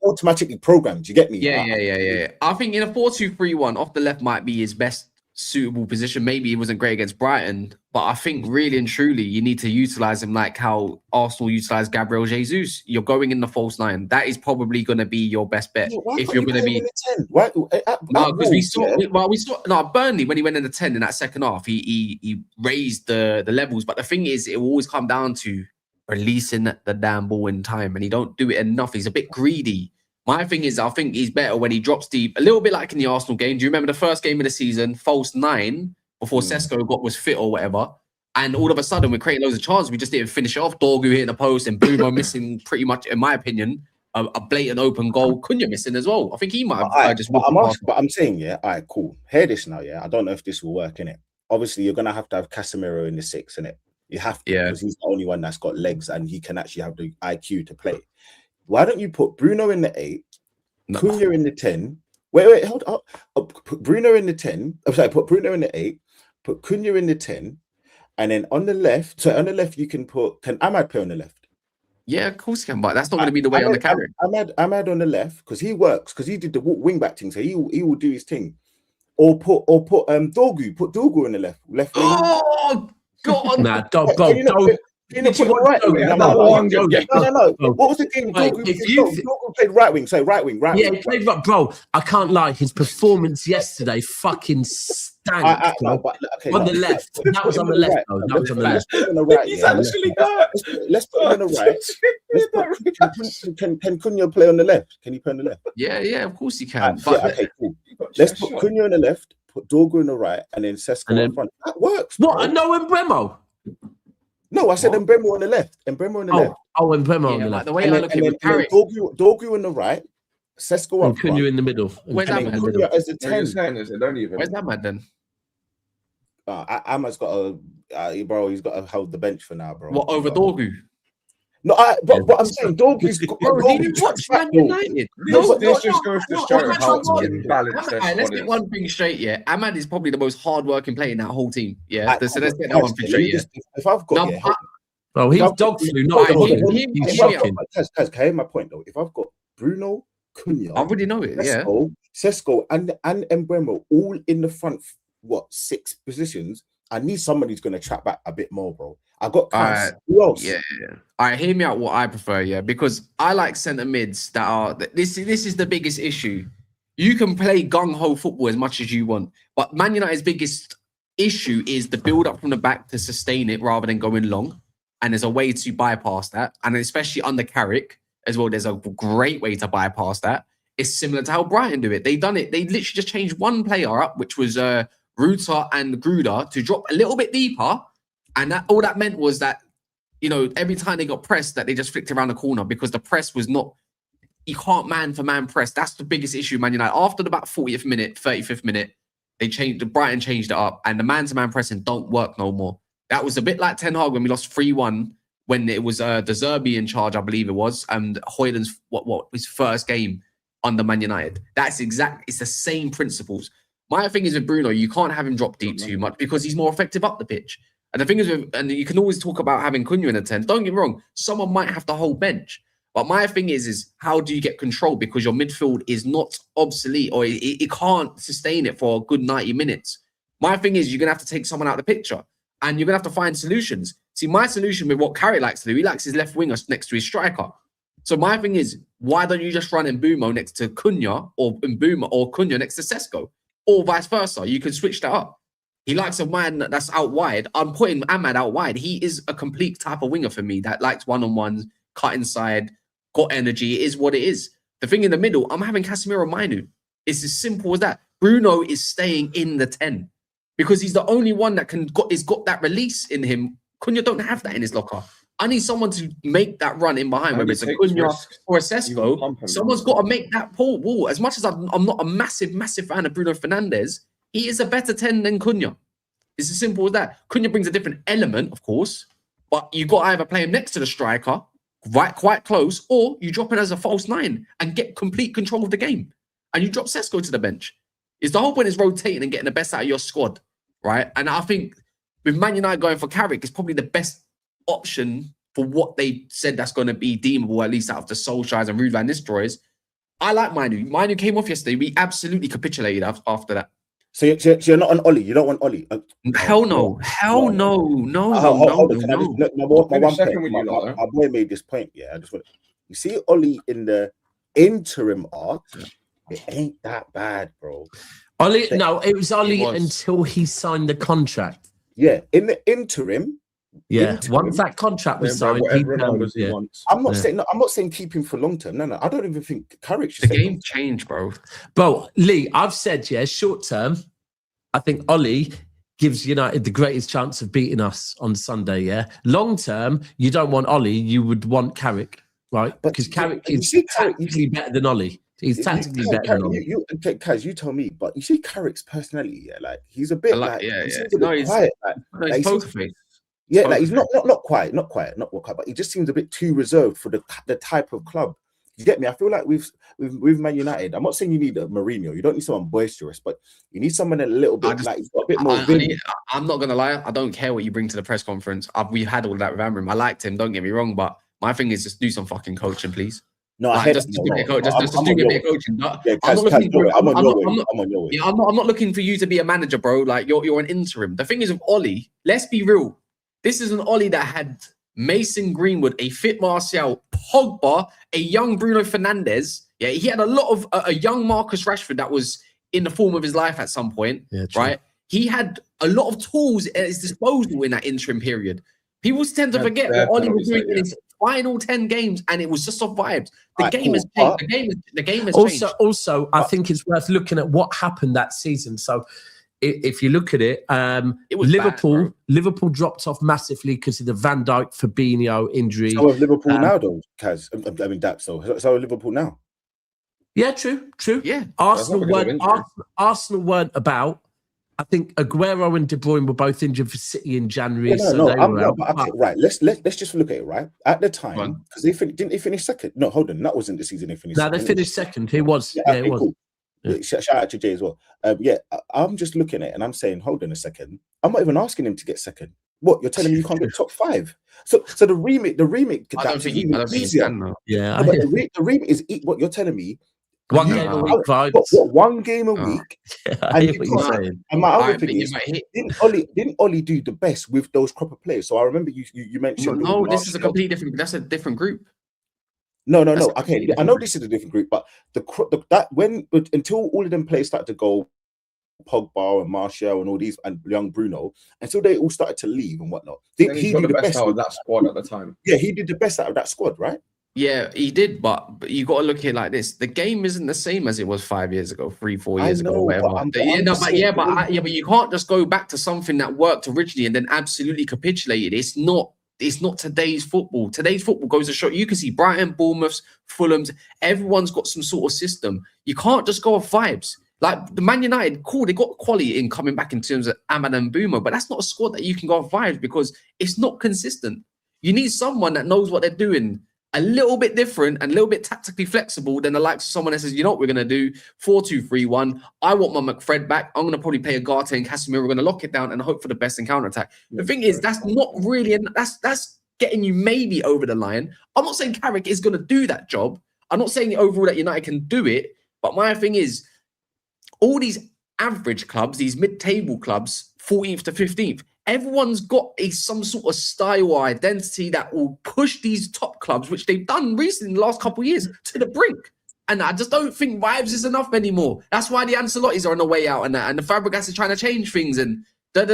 automatically programmed. Do you get me? Yeah. I think in a 4-2-3-1, off the left might be his best suitable position. Maybe he wasn't great against Brighton, but I think really and truly you need to utilize him like how Arsenal utilized Gabriel Jesus. You're going in the false 9. That is probably going to be your best bet if you're going to be. No, because we saw Burnley when he went in the 10 in that second half. He raised the levels, but the thing is, it will always come down to releasing the damn ball in time, and he don't do it enough. He's a bit greedy. My thing is, I think he's better when he drops deep, a little bit like in the Arsenal game. Do you remember the first game of the season, false 9, before Sesko was fit or whatever? And all of a sudden, we're creating loads of chances. We just didn't finish it off. Dorgu hitting the post and Bruno missing pretty much, in my opinion, a blatant open goal. Cunha missing as well. I think he might have But I'm saying, yeah, all right, cool. Hear this now, yeah. I don't know if this will work, innit? Obviously, you're gonna have to have Casemiro in the 6, innit? You have to, because he's the only one that's got legs and he can actually have the IQ to play. Why don't you put Bruno in the 8, Cunha in the 10? Wait, hold up. Put Bruno in the 10. I'm sorry, put Bruno in the 8, put Cunha in the 10, and then on the left, you can Ahmad play on the left? Yeah, of course he can, but that's not going to be the way on the Carrick. Ahmad on the left, because he works, because he did the wing back thing, so he will do his thing. Or put Dorgu in the left wing. Oh God! Nah, don't. No. What was the game? Dorgu played right wing. So right wing. Yeah, he played right, bro. I can't lie. His performance yesterday fucking stank. On the left. That was on the left. That was on the left. He's actually let's put him on the right. Can Cunha play on the left? Can he play on the left? Yeah, of course he can. Okay, cool. Let's put Cunha on the left, put Dorgu on the right, and then Sesko in front. That works. What? No Mbeumo? No, I said Mbeumo on the left. Mbeumo on the left. Oh, Mbeumo on the left. The way I look at it, Dorgu on the right, Sesko and Cunha in the middle. Where's that man? As a 10. Where's that man then? Ahmad's got bro. He's got to hold the bench for now, bro. What over Dorgu? No, but I'm saying Dolby's Bro, did you watch Man United? This just goes to show how imbalanced their Let's squad get is. one thing straight, yeah. Ahmad is probably the most hard-working player in that whole team, yeah. I- So let's get that one thing straight, yeah. If I've got No, Oh, he's dog flu, not dog. He's shocking. Kaz, can I hear my point though? If I've got Bruno, Cunha, I already know it, yeah. Sesko and Mbeumo all in the front, 6 positions, I need somebody who's going to track back a bit more, bro. I got Kaz. Who else? Yeah. All right, hear me out what I prefer, yeah, because I like centre mids that are this is the biggest issue. You can play gung-ho football as much as you want, but Man United's biggest issue is the build up from the back to sustain it rather than going long. And there's a way to bypass that. And especially under Carrick as well, there's a great way to bypass that. It's similar to how Brighton do it. They done it. They literally just changed one player up, which was Ruta and Gruder, to drop a little bit deeper. And that all that meant was that, every time they got pressed, that they just flicked around the corner because the press was not, you can't man-for-man press. That's the biggest issue, Man United. After about 40th minute, 35th minute, Brighton changed it up, and the man-to-man pressing don't work no more. That was a bit like Ten Hag when we lost 3-1 when it was De Zerbi in charge, I believe it was, and Højlund's his first game under Man United. It's the same principles. My thing is with Bruno, you can't have him drop deep too much because he's more effective up the pitch. And the thing is, and you can always talk about having Cunha in a 10. Don't get me wrong, someone might have the whole bench. But my thing is how do you get control? Because your midfield is not obsolete, or it can't sustain it for a good 90 minutes. My thing is you're going to have to take someone out of the picture. And you're going to have to find solutions. See, my solution with what Carrick likes to do, he likes his left winger next to his striker. So my thing is, why don't you just run Mbeumo next to Cunha, or Mbeumo or Cunha next to Sesko, or vice versa? You can switch that up. He likes a man that's out wide. I'm putting Ahmad out wide. He is a complete type of winger for me that likes one-on-ones, cut inside, got energy. It is what it is. The thing in the middle, I'm having Casemiro Mainu. It's as simple as that. Bruno is staying in the 10. Because he's the only one that has got that release in him. Cunha don't have that in his locker. I need someone to make that run in behind, whether it's a Cunha or a Sesko. Someone's got to make that wall. As much as I'm not a massive fan of Bruno Fernandes, he is a better 10 than Cunha. It's as simple as that. Cunha brings a different element, of course, but you got to either play him next to the striker, right, quite close, or you drop it as a false 9 and get complete control of the game. And you drop Sesko to the bench. The whole point is rotating and getting the best out of your squad. Right, and I think with Man United going for Carrick, it's probably the best option for what they said that's going to be deemable, at least out of the Solskjaers and Ruud van Nistelrooys. I like Mainu. Mainu came off yesterday. We absolutely capitulated after that. So you're not on Ollie. You don't want Ollie. Hell no. Hell no. No. My boy made this point. Yeah, I just want. You see Ollie in the interim arc. It ain't that bad, bro. Ollie, no, it was Ollie until he signed the contract. Yeah, in the interim. Yeah, once that contract was signed, I'm not saying keep him for long term. No, I don't even think Carrick should. The game changed, bro. Bro, Lee, I've said short term. I think Ollie gives United the greatest chance of beating us on Sunday. Yeah, long term, you don't want Ollie. You would want Carrick, right? Because Carrick is tactically better than Ollie. He's tactically better than Ollie. Kaz, you tell me, but you see Carrick's personality, yeah, like he's a bit he's quiet. He's poker face. Yeah, like he's not quiet, but he just seems a bit too reserved for the type of club. You get me? I feel like with Man United, I'm not saying you need a Mourinho. You don't need someone boisterous, but you need someone a little bit he's got a bit more. I'm not gonna lie. I don't care what you bring to the press conference. We've had all that with Amorim. I liked him. Don't get me wrong, but my thing is just do some fucking coaching, please. No, I'm not looking for you to be a manager, bro. Like you're an interim. The thing is with Ollie, let's be real. This is an Ollie that had Mason Greenwood, a fit Martial, Pogba, a young Bruno Fernandes. Yeah, he had a lot of a young Marcus Rashford that was in the form of his life at some point, right? He had a lot of tools at his disposal in that interim period. People tend to forget what Ollie was doing in his final 10 games, and it was just off vibes. The game has changed. The game has changed. Also, I think it's worth looking at what happened that season. So, if you look at it, Liverpool dropped off massively because of the Vdyk Fabinho injury. So is Liverpool now, though, Kaz. I mean, that's so is Liverpool now. Yeah, true. Yeah, Arsenal weren't about. I think Aguero and De Bruyne were both injured for City in January. Right. Let's just look at it. Right at the time, because didn't they finish second? No, hold on, that wasn't the season they finished. No, they finished second. It was. It was. Cool. Yeah. Shout out to Jay as well. I'm just looking at it and I'm saying, hold on a second. I'm not even asking him to get second. What, you're telling me you can't get top 5? So the remit. I don't think he can. Yeah, but the remit is what you're telling me. 1 game a week vibes. What 1 game a week? I hear what you're saying. And my other thing is, didn't Ole do the best with those crop of players? So I remember you mentioned. No, this is a completely different. That's a different group. No. Okay, I know this is a different group, but until all of them players started to go, Pogba and Martial and all these and young Bruno, until they all started to leave and whatnot. He did the best out of that squad at the time. Yeah, he did the best out of that squad, right? Yeah, he did, but you got to look at it like this: the game isn't the same as it was 5 years ago, 3-4 years ago, whatever. But you can't just go back to something that worked originally and then absolutely capitulated. It's not today's football. Today's football goes to show. You can see Brighton, Bournemouth's, Fulham's. Everyone's got some sort of system. You can't just go off vibes. Like the Man United, cool, they got quality in coming back in terms of Ahmad and Boomer, but that's not a squad that you can go off vibes because it's not consistent. You need someone that knows what they're doing, a little bit different and a little bit tactically flexible than the likes of someone that says, you know what we're going to do, 4-2-3-1. I want my McFred back. I'm going to probably play Agate and Casemiro. We're going to lock it down and hope for the best in counter-attack. The thing is, that's not really, that's getting you maybe over the line. I'm not saying Carrick is going to do that job. I'm not saying overall that United can do it, but my thing is, all these average clubs, these mid-table clubs, 14th to 15th, everyone's got some sort of style or identity that will push these top clubs, which they've done recently in the last couple of years, to the brink. And I just don't think vibes is enough anymore. That's why the Ancelottis are on the way out and the Fabregas is trying to change things and like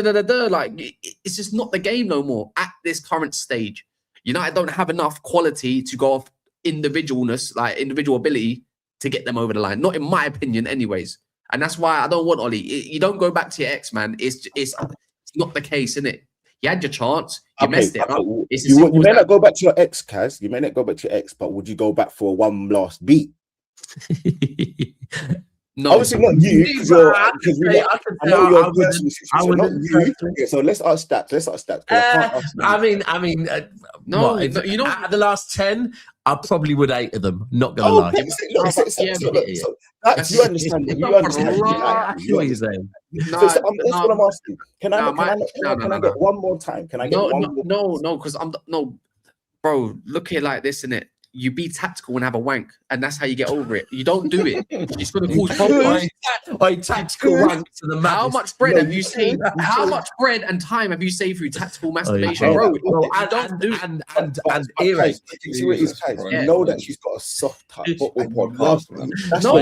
it's just not the game no more at this current stage. United don't have enough quality to go off individualness, like individual ability to get them over the line. Not in my opinion anyways. And that's why I don't want Ole. You don't go back to your ex, man. It's not the case, isn't it? You had your chance. You messed it up. You may not go back to your ex, Kaz. You may not go back to your ex, but would you go back for one last beat? No, obviously not you. I know you're not you. Yeah, so let's ask stats. I mean, no, you know, out of the last 10, I probably would 8 of them. Not gonna lie. You understand? You understand? I see what you're saying. That's what I'm asking. Can I get one more time? Can I get one more? No, because bro. Look at it like this, innit? You be tactical and have a wank, and that's how you get over it. You don't do it. It's going to cause problems. Tactical wank to the How much bread have you saved? How much bread and time have you saved through tactical masturbation, bro? I don't do and earrings. See what he's saying. You know that she's got a soft type football podcast. No.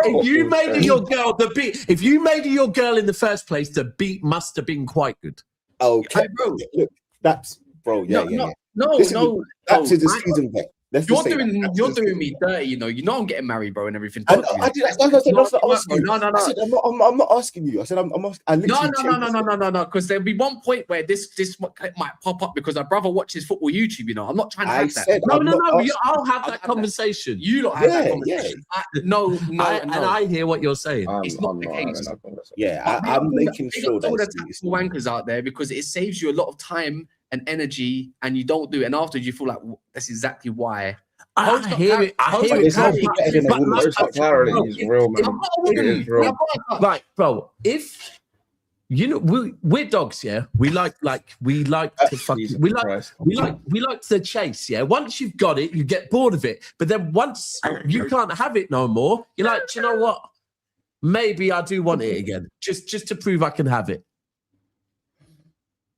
If you made her your girl, if you made her your girl in the first place, the beat must have been quite good. Okay, bro. Look, that's bro. Yeah. No. That's the season bet. You're doing me dirty, you know I'm getting married, bro, and everything. I'm not asking you. I said I'm asking. No. Because there'll be one point where this might pop up because my brother watches football YouTube. You know, I'm not trying to have that. No. I'll have that conversation. You don't have that conversation. No. And I hear what you're saying. It's not the case. Yeah, I'm making sure that there's tactical wankers out there because it saves you a lot of time and energy, and you don't do it, and afterwards you feel like that's exactly why. I hear it. Clarity is real, man. It is real. Right, bro. If you know, we're dogs, yeah. We like to fucking, we like to chase, yeah. Once you've got it, you get bored of it, but then once you can't have it no more, you're like, do you know what? Maybe I do want it again, just to prove I can have it.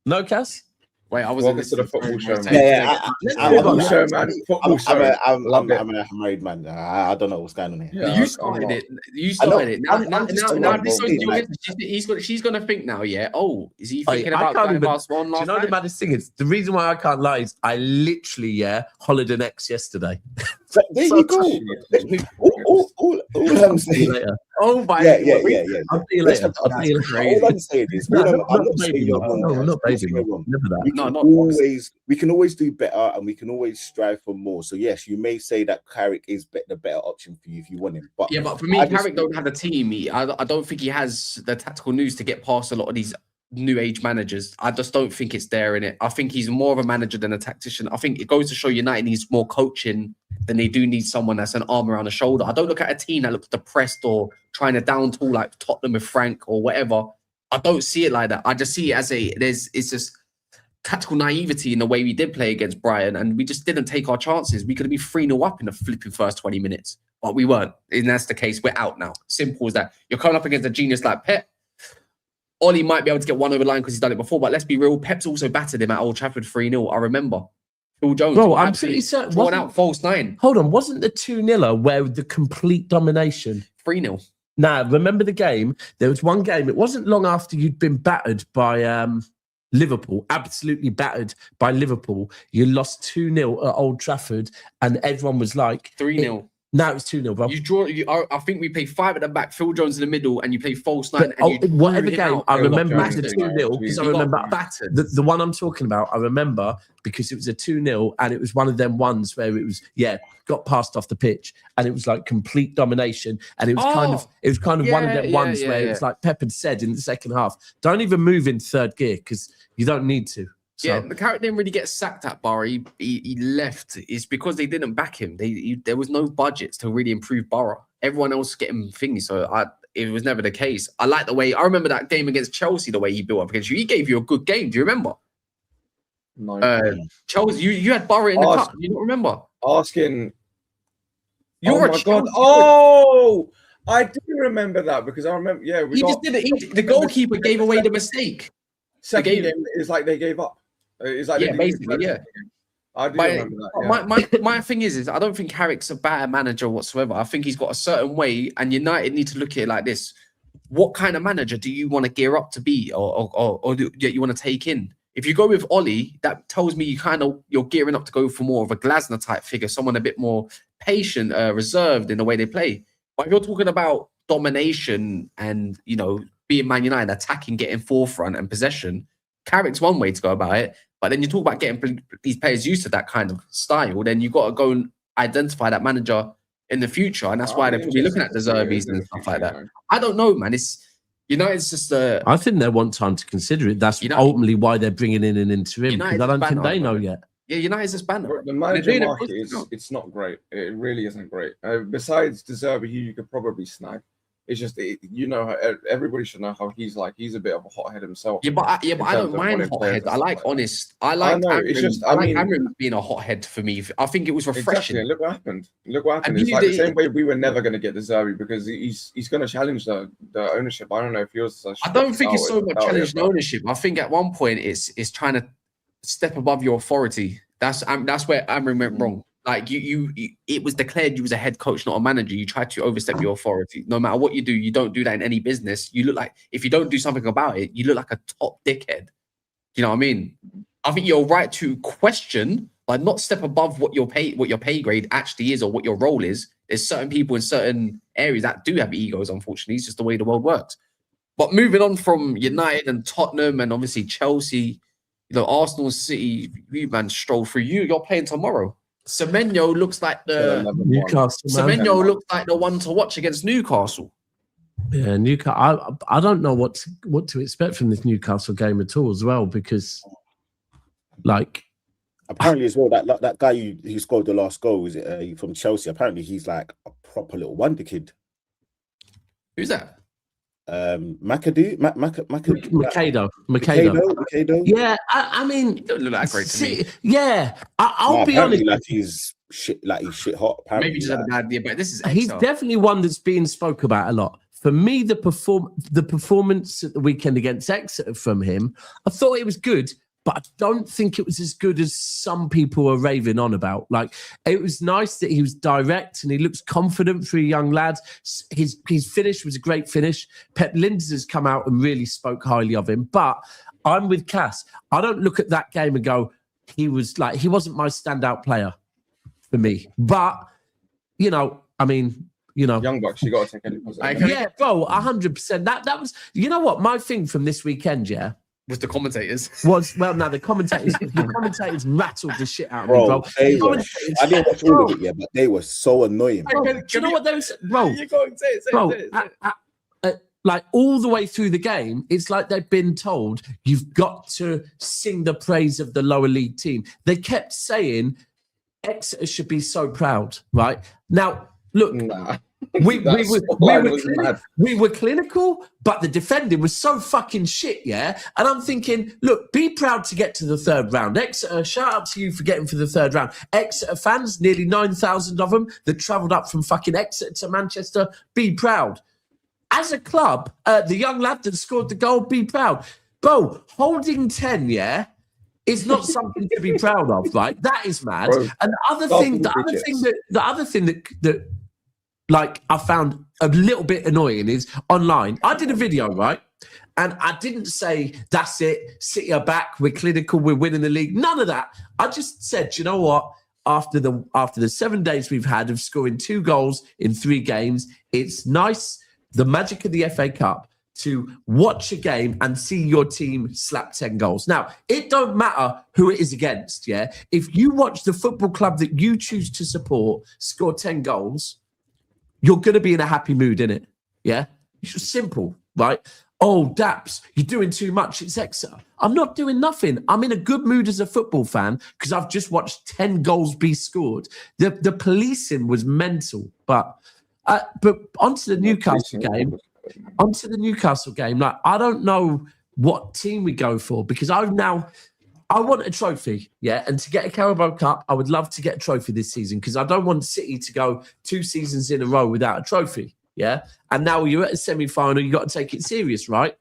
No, Cass? Wait, I was welcome to the football show, man. Football show, man. Football show. I'm a married man. I don't know what's going on here. Yeah, you started it. Now she's gonna think now. Yeah. Oh, is he thinking about going past one last? Do you know the maddest thing is the reason why I can't lie is I literally hollered an ex yesterday. There you go. All I'm saying. Oh my Yeah. I'll see you Let's later. not I'll do see you that. later. All I'm saying is, No, I'm not not saying baby you're mum. wrong. No, guys. not I'm baby saying mum. you're wrong. Never that. We No, can not we can always do better, and we can always strive for more. So yes, you may say that Carrick is the better option for you if you want him. But Yeah, but for me, I just Carrick don't have the team. I don't think he has the tactical news to get past a lot of these new age managers. I just don't think it's there in it. I think he's more of a manager than a tactician. I think it goes to show United needs more coaching than they do need someone that's an arm around the shoulder. I don't look at a team that looks depressed or trying to down tool like Tottenham with Frank or whatever. I don't see it like that. I just see it as it's just tactical naivety in the way we did play against Brighton, and we just didn't take our chances. We could have been 3-0 up in the flipping first 20 minutes, but we weren't. And that's the case. We're out now. Simple as that. You're coming up against a genius like Pep. Ollie might be able to get one over the line because he's done it before, but let's be real. Pep's also battered him at Old Trafford 3-0. I remember. Phil Jones. Bro, I'm pretty certain. Drawn out false 9. Hold on, wasn't the 2-0 where the complete domination? 3-0. Now, remember the game? There was one game. It wasn't long after you'd been battered by Liverpool, absolutely battered by Liverpool. You lost 2-0 at Old Trafford, and everyone was like 3-0. No, it was 2-0, bro. You draw. I think we play 5 at the back, Phil Jones in the middle, and you play false 9. Whatever game, I remember Jones the did 2-0 because I remember battered. the one I'm talking about. I remember because it was a 2-0, and it was one of them ones where it was got passed off the pitch, and it was like complete domination, and it was kind of one of them ones where it was like Pep had said in the second half, don't even move in third gear because you don't need to. So, yeah, the Carrick didn't really get sacked at Borough. He left. It's because they didn't back him. There was no budgets to really improve Borough. Everyone else getting thingy. So it was never the case. I like the way. I remember that game against Chelsea, the way he built up against you. He gave you a good game. Do you remember? No. Chelsea, you had Borough in the cup. You don't remember? Asking. You're oh my god! Oh, I do remember that because I remember. Yeah, we just did it. The goalkeeper gave away the mistake. Second game is like they gave up. It's like basically. I do remember that. Yeah. My thing is I don't think Carrick's a bad manager whatsoever. I think he's got a certain way, and United need to look at it like this: what kind of manager do you want to gear up to be, or do you want to take in? If you go with Ollie, that tells me you're gearing up to go for more of a Glasner type figure, someone a bit more patient, reserved in the way they play. But if you're talking about domination and being Man United, attacking, getting forefront and possession, Carrick's one way to go about it. But then you talk about getting these players used to that kind of style, then you've got to go and identify that manager in the future. And that's why they're probably looking at the Zerbies and stuff like that. I don't know, man. United's just I think they want time to consider it. That's ultimately why they're bringing in an interim, because I don't think they know yet. Yeah, United's just banner. The manager market it's not great. It really isn't great. Besides De Zerbi, you could probably snag. It's just everybody should know how he's like. He's a bit of a hothead himself. Yeah, but I don't mind hothead. I like honest. I like. I know. It's just I mean, Amorim being a hothead for me. I think it was refreshing. Exactly. Look what happened. It's like the same way we were never going to get De Zerbi because he's going to challenge the ownership. I don't know if he was. I don't think it's so much challenging ownership. I think at one point it's trying to step above your authority. That's where Amorim went wrong. Like it was declared you was a head coach, not a manager. You tried to overstep your authority. No matter what you do, you don't do that in any business. You look like, if you don't do something about it, you look like a top dickhead. You know what I mean? I think you're right to question, but not step above what your pay grade actually is or what your role is. There's certain people in certain areas that do have egos, unfortunately. It's just the way the world works. But moving on from United and Tottenham and obviously Chelsea, Arsenal, City, you man stroll through. You're playing tomorrow. Semenyo looks like the Newcastle. Semenyo looks like the one to watch against Newcastle. Yeah, Newcastle. I don't know what to expect from this Newcastle game at all, as well, because apparently as well that guy who scored the last goal, is it from Chelsea? Apparently he's like a proper little wonder kid. Who's that? Makado. Yeah, I mean, he don't look that great to me. Yeah, I'll be honest. Like he's shit hot. Apparently, maybe just had a bad idea, but this is he's definitely one that's being spoke about a lot. For me, the performance at the weekend against Exeter from him, I thought it was good, but I don't think it was as good as some people were raving on about. Like, it was nice that he was direct and he looks confident for a young lad. His finish was a great finish. Pep Lijnders has come out and really spoke highly of him. But I'm with Cass. I don't look at that game and go, he wasn't my standout player for me. But, I mean, Young Bucks, you got to take any positive. Yeah, bro, 100%. That was, you know what, my thing from this weekend, yeah, with the commentators. The commentators rattled the shit out of me, bro. I didn't watch all of it yet, but they were so annoying. Bro, do you know what they were saying? Bro, You go and say it. like all the way through the game, it's like they've been told, you've got to sing the praise of the lower league team. They kept saying, Exeter should be so proud, right? Now, look, we were clinical, but the defending was so fucking shit, yeah? And I'm thinking, look, be proud to get to the third round. Exeter, shout out to you for getting for the third round. Exeter fans, nearly 9,000 of them that travelled up from fucking Exeter to Manchester, be proud. As a club, the young lad that scored the goal, be proud. Bro, holding 10, yeah, is not something to be proud of, right? That is mad. Bro, and the other thing that like I found a little bit annoying is online. I did a video, right? And I didn't say, that's it, City are back, we're clinical, we're winning the league. None of that. I just said, you know what? After the 7 days we've had of scoring 2 goals in 3 games, it's nice, the magic of the FA Cup, to watch a game and see your team slap 10 goals. Now, it don't matter who it is against, yeah? If you watch the football club that you choose to support score 10 goals, you're going to be in a happy mood, innit? Yeah? It's just simple, right? Oh, Daps, you're doing too much. It's Exeter. I'm not doing nothing. I'm in a good mood as a football fan because I've just watched 10 goals be scored. The policing was mental. But onto the Newcastle game. Like, I don't know what team we go for because I want a trophy, yeah? And to get a Carabao Cup, I would love to get a trophy this season because I don't want City to go 2 seasons in a row without a trophy, yeah? And now you're at a semi-final, you've got to take it serious, right?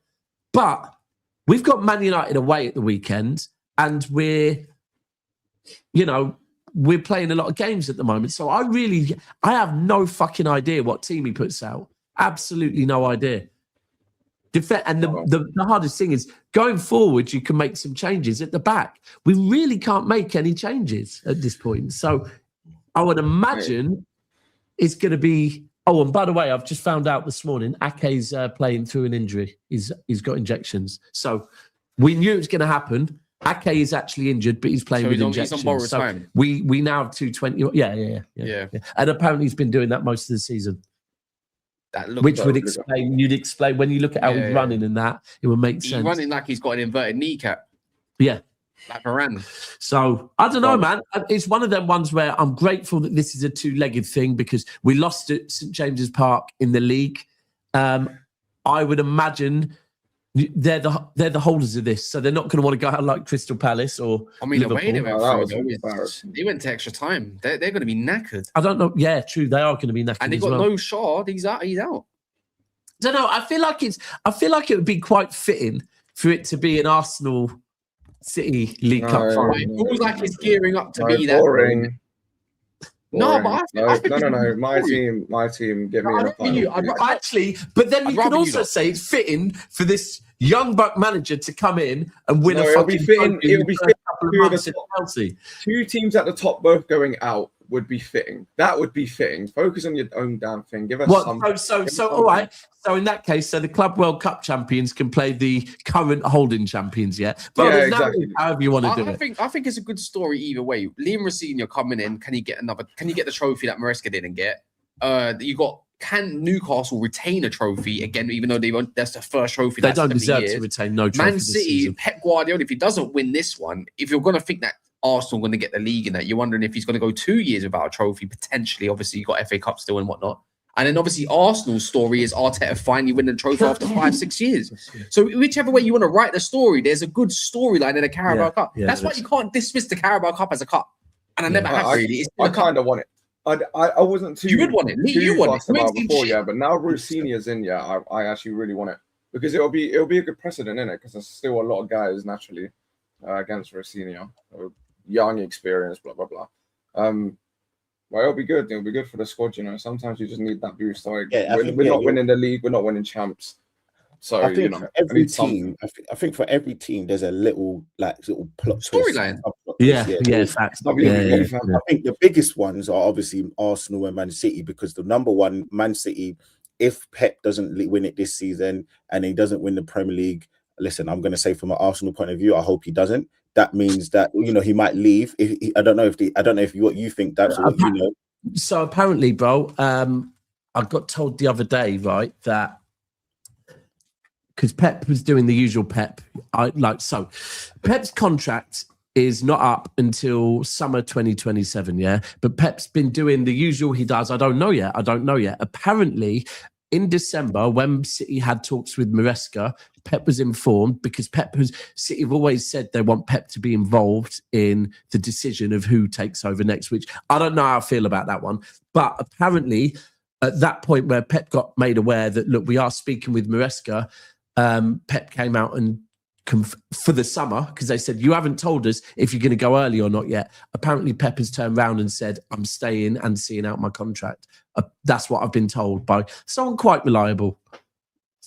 But we've got Man United away at the weekend and we're playing a lot of games at the moment. So I have no fucking idea what team he puts out. Absolutely no idea. And the hardest thing is going forward, you can make some changes at the back. We really can't make any changes at this point. So I would imagine it's going to be. Oh, and by the way, I've just found out this morning, Ake's playing through an injury. He's got injections. So we knew it was going to happen. Ake is actually injured, but he's playing with injections. He's on borrowed time. We now have 220. Yeah. And apparently he's been doing that most of the season. Which would explain, you'd explain when you look at how he's running and that, it would make sense. He's running like he's got an inverted kneecap. Yeah. Like Varane. So, I don't know, man. It's one of them ones where I'm grateful that this is a 2-legged thing because we lost at St. James's Park in the league. I would imagine they're the holders of this, so they're not going to want to go out like Crystal Palace or Liverpool. They went to extra time. They're going to be knackered. I don't know. Yeah, true. They are going to be knackered. And they've got no shot. He's out. I don't know. I feel like it would be quite fitting for it to be an Arsenal City League Cup final. It feels like it's gearing up to be that. Boring. No, but I think no. My team. Get me in a final. Actually, but then you can also say it's fitting for this young buck manager to come in and win a fucking trophy. It'll be fitting. 2 teams at the top both going out would be fitting. That would be fitting. Focus on your own damn thing. Give us some. So all right. So in that case, the Club World Cup champions can play the current holding champions, yeah? But exactly. However you want to do it. I think it's a good story either way. Liam Rosenior coming in, can he get the trophy that Maresca didn't get? Can Newcastle retain a trophy again, even though that's the first trophy? They don't deserve to retain no trophy. Man City, Pep Guardiola, if he doesn't win this one, if you're going to think that Arsenal going to get the league and that, you're wondering if he's going to go 2 years without a trophy, potentially. Obviously, you've got FA Cup still and whatnot. And then obviously Arsenal's story is Arteta finally winning the trophy after 5-6 years. So whichever way you want to write the story, there's a good storyline in the Carabao Cup. That's why you can't dismiss the Carabao Cup as a cup. And I never have really. I kind of want it. I wasn't too. You would want it. You want it about before, yeah. But now Rosenior's in, yeah. I actually really want it because it'll be a good precedent in it because there's still a lot of guys naturally against Rosenior, young, experienced, blah blah blah. Well, it'll be good. It'll be good for the squad. Sometimes you just need that boost. Like we're not winning the league. We're not winning champs. So I think for every team, there's a little plot storyline. plot twist. Facts. WWE fan. I think the biggest ones are obviously Arsenal and Man City, because the number one, Man City, if Pep doesn't win it this season and he doesn't win the Premier League, listen, I'm going to say from an Arsenal point of view, I hope he doesn't. That means that, you know, he might leave. I don't know if what you think. That's what you know. So apparently, bro, I got told the other day, right, that because Pep was doing the usual Pep, Pep's contract is not up until summer 2027, yeah? But Pep's been doing the usual he does. I don't know yet. Apparently, in December, when City had talks with Maresca, Pep was informed, because City have always said they want Pep to be involved in the decision of who takes over next, which I don't know how I feel about that one. But apparently, at that point where Pep got made aware that, look, we are speaking with Maresca, Pep came out and for the summer, because they said, you haven't told us if you're going to go early or not yet. Apparently, Pep has turned around and said, I'm staying and seeing out my contract. That's what I've been told by someone quite reliable.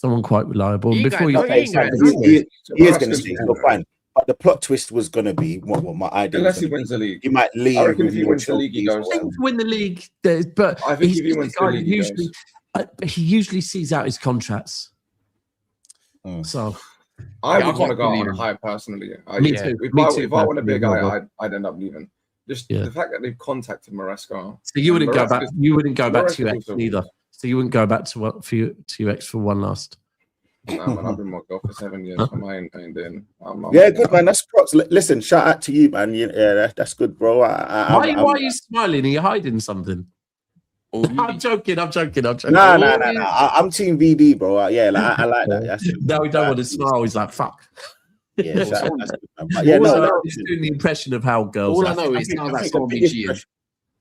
And before you he is going to stay, so fine. But the plot twist was going to be what my idea. Unless he wins the league, he might leave. I reckon if he wins the league, he goes. I think to win the league, but I think if he wins the league, he usually sees out his contracts. So I would want to go on high personally. Me too. If I want to be a guy, I'd end up leaving. Just the fact that they've contacted Maresca. So you wouldn't go back. You wouldn't go back to your ex either. So you wouldn't go back to your ex for one last. Nah, man, I've been with my girl for 7 years. I ain't doing. Good, man. That's props. Listen, shout out to you, man. Yeah, that's good, bro. Why are you smiling? Are you hiding something? I'm joking. No. I'm Team VD, bro. I like that. No, we don't want to smile. He's like, fuck. Yeah, he's doing the impression of how girls. All I know is now that someone being cheated.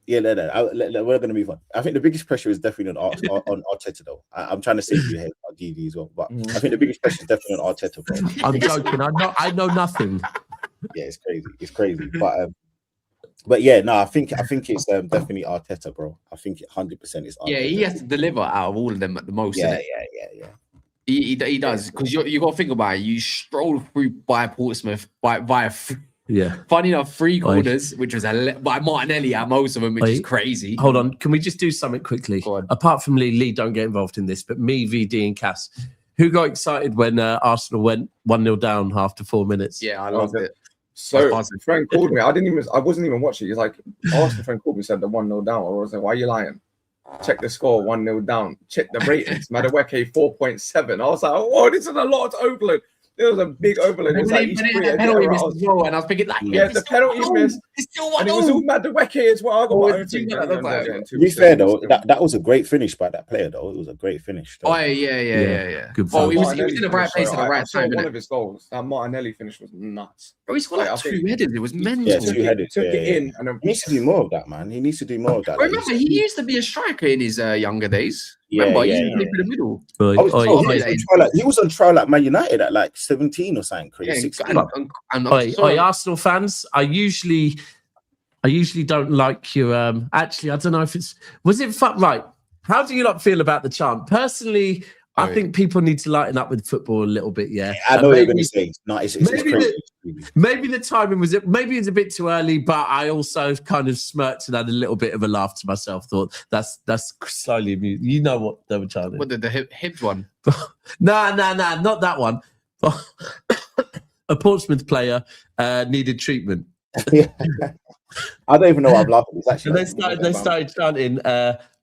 Yeah, we're going to move on. I think the biggest pressure is definitely on Arteta, though. I'm trying to save you here, DD as well, but I think the biggest pressure is definitely on Arteta, bro. I'm joking. I know nothing. Yeah, it's crazy. But yeah, no, I think it's definitely Arteta, bro. I think 100% is Arteta. Yeah, he has to deliver out of all of them at the most. Yeah. He does, because you got to think about it. You stroll through by Portsmouth by funny enough, 3 corners, which was by Martinelli at most of them, which is crazy. Hold on, can we just do something quickly? Apart from Lee, don't get involved in this, but me, VD, and Cass, who got excited when Arsenal went 1-0 down after 4 minutes? Yeah, I loved it. So a friend called me. I wasn't even watching. He's like, Arsenal friend called me, said the 1-0 down. I was like, why are you lying? Check the score, 1-0 down. Check the ratings. Madueke 4.7. I was like, oh, this is a lot to overload. There was a big overload. It was like penalty miss as well, and I was thinking like, the penalty miss. And it was all Madueke as well. I got my own thing. To be fair though, that was a great finish by that player though. It was a great finish. Oh yeah. Good. Oh, he was in the right place at the right time. One of his goals, that Martinelli finish was nuts. Bro, he scored like 2 headers. It was mental. Yeah, 2 headers. Took it in, and he needs to do more of that, man. He needs to do more of that. Remember, he used to be a striker in his younger days. Remember, he used to play for the middle. He was on trial at Man United at like 17 or something crazy. 16. Arsenal fans, I usually don't like your actually I don't know if was it right. How do you not feel about the chant? Personally, I think people need to lighten up with football a little bit. Yeah, I know what you're going to say. No, it's crazy. Maybe the timing was maybe it's a bit too early, but I also kind of smirked and had a little bit of a laugh to myself. Thought that's slightly amusing. You know what they were chanting? What the hip one? Nah, not that one. A Portsmouth player needed treatment. I don't even know what I'm laughing. It's actually they started chanting,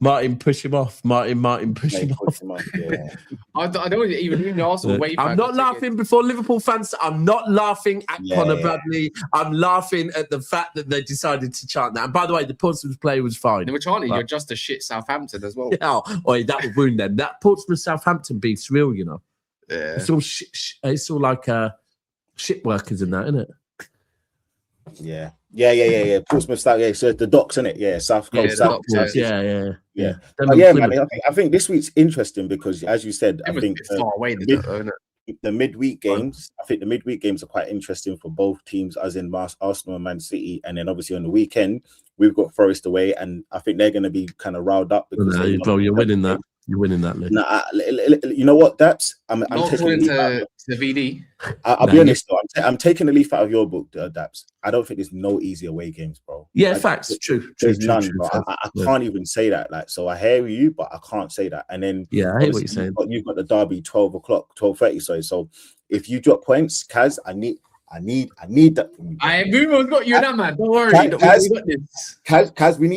Martin, push him off. Martin, push him off. Yeah. I don't even Arsenal. I'm not laughing before Liverpool fans. I'm not laughing at Conor Bradley. I'm laughing at the fact that they decided to chant that. And by the way, the Portsmouth player was fine. They were chanting, you're just a shit Southampton as well. Yeah, that would wound them. That Portsmouth Southampton beef's real, you know. Yeah. It's all like ship workers in that, isn't it? Yeah. Portsmouth South. Yeah, so the docks, isn't it? Yeah, South Coast. Yeah. Man. I think this week's interesting because, as you said, I think far away the midweek games. I think the midweek games are quite interesting for both teams, as in Arsenal and Man City. And then obviously on the weekend we've got Forest away, and I think they're going to be kind of riled up because you're winning that. You're winning that, Lee. Nah, you know what, Daps? I'm Not taking according the leaf out. to VD. I'll be honest though. I'm taking the leaf out of your book, Daps. I don't think there's no easy away games, bro. Yeah, facts. True. There's none, bro. I can't even say that. Like, so I hear you, but I can't say that. And then yeah, I hear what you're saying. You've got the derby 12:30. Sorry. So if you drop points, Kaz, I need that from you. Everyone's got you, that man. Don't worry. Kaz, we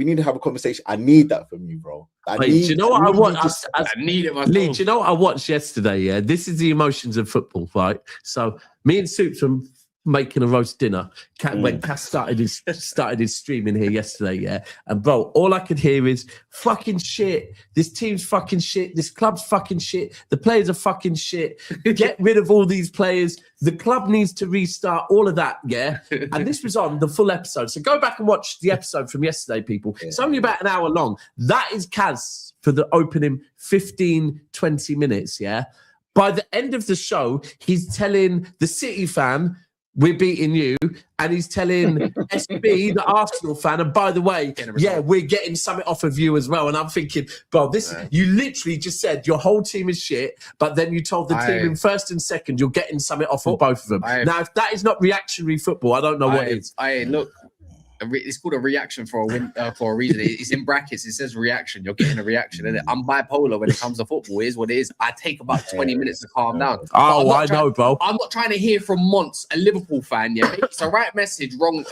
need to have a conversation. I need that from you, bro. Do you know what I want? I need it myself. Lee, do you know what I watched yesterday? Yeah, this is the emotions of football, right? So me and Soups were making a roast dinner. When Cass started his stream in here yesterday, yeah, and bro, all I could hear is fucking shit. This team's fucking shit. This club's fucking shit. The players are fucking shit. Get rid of all these players. The club needs to restart. All of that, yeah. And this was on the full episode. So go back and watch the episode from yesterday, people. It's only about an hour long. That is Kaz for the opening 15-20 minutes, yeah. By the end of the show, he's telling the City fan, we're beating you, and he's telling SB, the Arsenal fan, and by the way, yeah, we're getting something off of you as well. And I'm thinking, bro, you literally just said your whole team is shit, but then you told the team in first and second you're getting something off of both of them. Now, if that is not reactionary football, I don't know what is. Look, it's called a reaction for a reason. It's in brackets. It says reaction. You're getting a reaction, isn't it? I'm bipolar when it comes to football. It is what it is. I take about 20 minutes to calm down. Oh, I know, bro. I'm not trying to hear from Monts, a Liverpool fan. Yeah, it's the right message, wrong,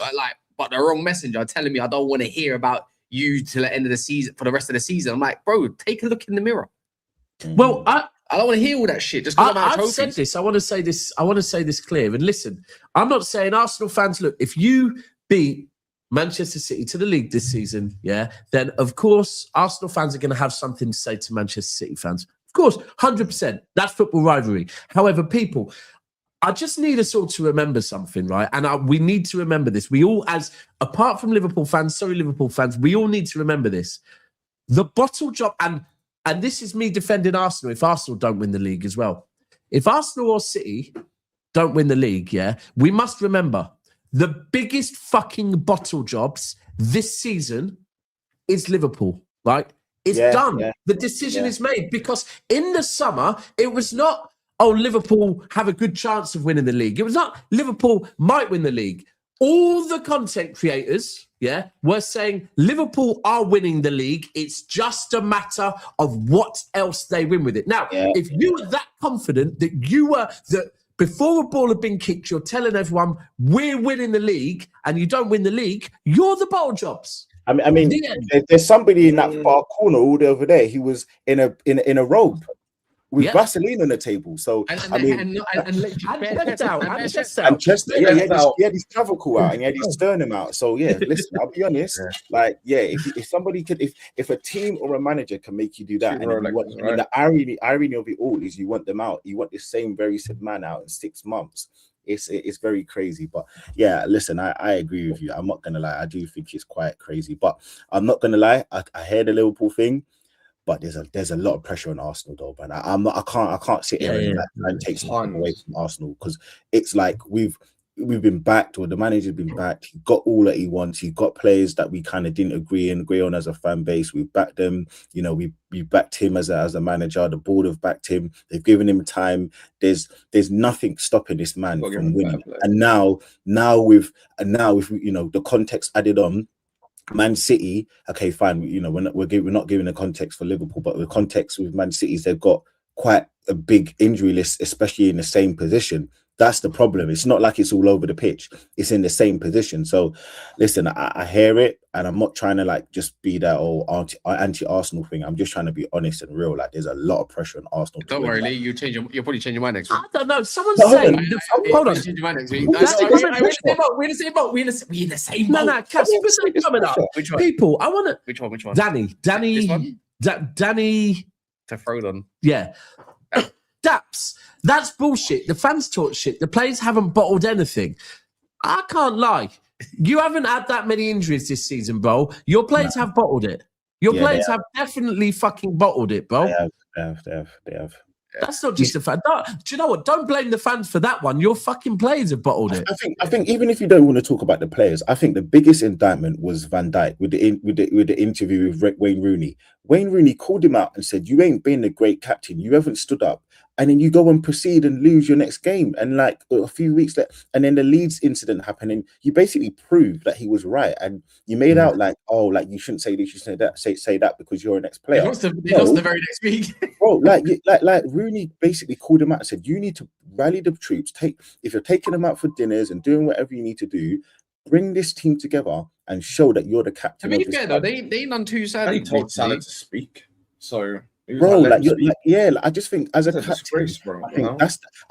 but the wrong messenger telling me I don't want to hear about you till the end of the season for the rest of the season. I'm like, bro, take a look in the mirror. Well, I don't want to hear all that shit. Just I've said this. I want to say this clear. And listen, I'm not saying Arsenal fans. Look, if you beat Manchester City to the league this season, yeah, then of course Arsenal fans are going to have something to say to Manchester City fans. Of course, 100%. That's football rivalry. However, people, I just need us all to remember something, right? And we need to remember this. We all, apart from Liverpool fans, we all need to remember this. The bottle job, and this is me defending Arsenal if Arsenal don't win the league as well. If Arsenal or City don't win the league, yeah, we must remember the biggest fucking bottle jobs this season is Liverpool, right? It's done. Yeah. The decision is made because in the summer, it was not, Liverpool have a good chance of winning the league. It was not Liverpool might win the league. All the content creators, yeah, were saying Liverpool are winning the league. It's just a matter of what else they win with it. Now, if you were that confident that you were before a ball had been kicked, you're telling everyone we're winning the league, and you don't win the league, you're the bottle jobs. I mean, there's somebody in that far corner all over there. He was in a robe with Vaseline on the table. So and Chester, he had his clavicle out and he had his sternum out. So yeah, listen, I'll be honest. If somebody could, if a team or a manager can make you do that, and the irony of it all is you want them out. You want the same very said man out in 6 months. It's very crazy. But yeah, listen, I agree with you. I'm not gonna lie. I do think it's quite crazy. But I'm not gonna lie. I heard the Liverpool thing. But there's a lot of pressure on Arsenal though, man. I can't sit here and take something away from Arsenal because it's like we've been backed, or the manager's been backed. He got all that he wants. He got players that we kind of didn't agree on as a fan base. We backed them. You know, we backed him as a manager. The board have backed him. They've given him time. There's nothing stopping this man from winning. And now with the context added on. Man City, okay, fine. You know, we're not giving the context for Liverpool, but the context with Man City is they've got quite a big injury list, especially in the same position. That's the problem. It's not like it's all over the pitch. It's in the same position. So, listen, I hear it, and I'm not trying to like just be that anti-Arsenal thing. I'm just trying to be honest and real. Like, there's a lot of pressure on Arsenal. Don't worry, Lee. You'll probably change your mind next week. I don't know. Someone's saying, hold on. Change your mind next week. We're in the same boat. No, Cass, coming up. Which one? People, I want to. Which one? Danny. To throw on. Yeah. Daps, that's bullshit. The fans talk shit. The players haven't bottled anything. I can't lie. You haven't had that many injuries this season, bro. Your players have bottled it. Your players have definitely fucking bottled it, bro. They have. That's not just a fan. Do you know what? Don't blame the fans for that one. Your fucking players have bottled it. I think even if you don't want to talk about the players, I think the biggest indictment was Vdyk with the interview with Wayne Rooney, Wayne Rooney called him out and said, "You ain't been a great captain. You haven't stood up." And then you go and proceed and lose your next game. And like a few weeks later, and then the Leeds incident happened, and you basically proved that he was right. And you made out like, oh, like you shouldn't say this, you shouldn't say that because you're an ex-player. They lost the very next week. Bro, like Rooney basically called him out and said, "You need to rally the troops. If you're taking them out for dinners and doing whatever you need to do, bring this team together and show that you're the captain." To be fair though, they ain't done too sadly. He told Salah to speak. So bro, I just think as a captain, disgrace, bro, I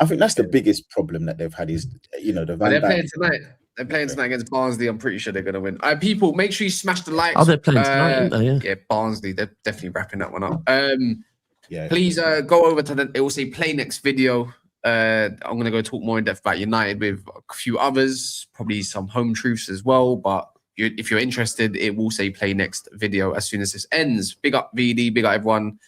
think that's the biggest problem that they've had is the Van they're Dijk. playing tonight. They're playing tonight against Barnsley. I'm pretty sure they're gonna win. People, make sure you smash the likes. Oh, they're playing tonight, aren't they? Yeah, Barnsley. They're definitely wrapping that one up. Yeah, please go over to it will say play next video. I'm gonna go talk more in depth about United with a few others, probably some home truths as well. But if you're interested, it will say play next video as soon as this ends. Big up VD, big up everyone.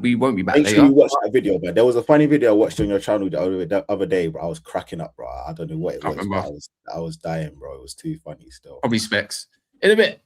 We won't be back Make later. sure you watch that video, but there was a funny video I watched on your channel the other day, bro. I was cracking up, bro. I don't know what it was, but I was dying, bro. It was too funny still. Probably Specs. In a bit.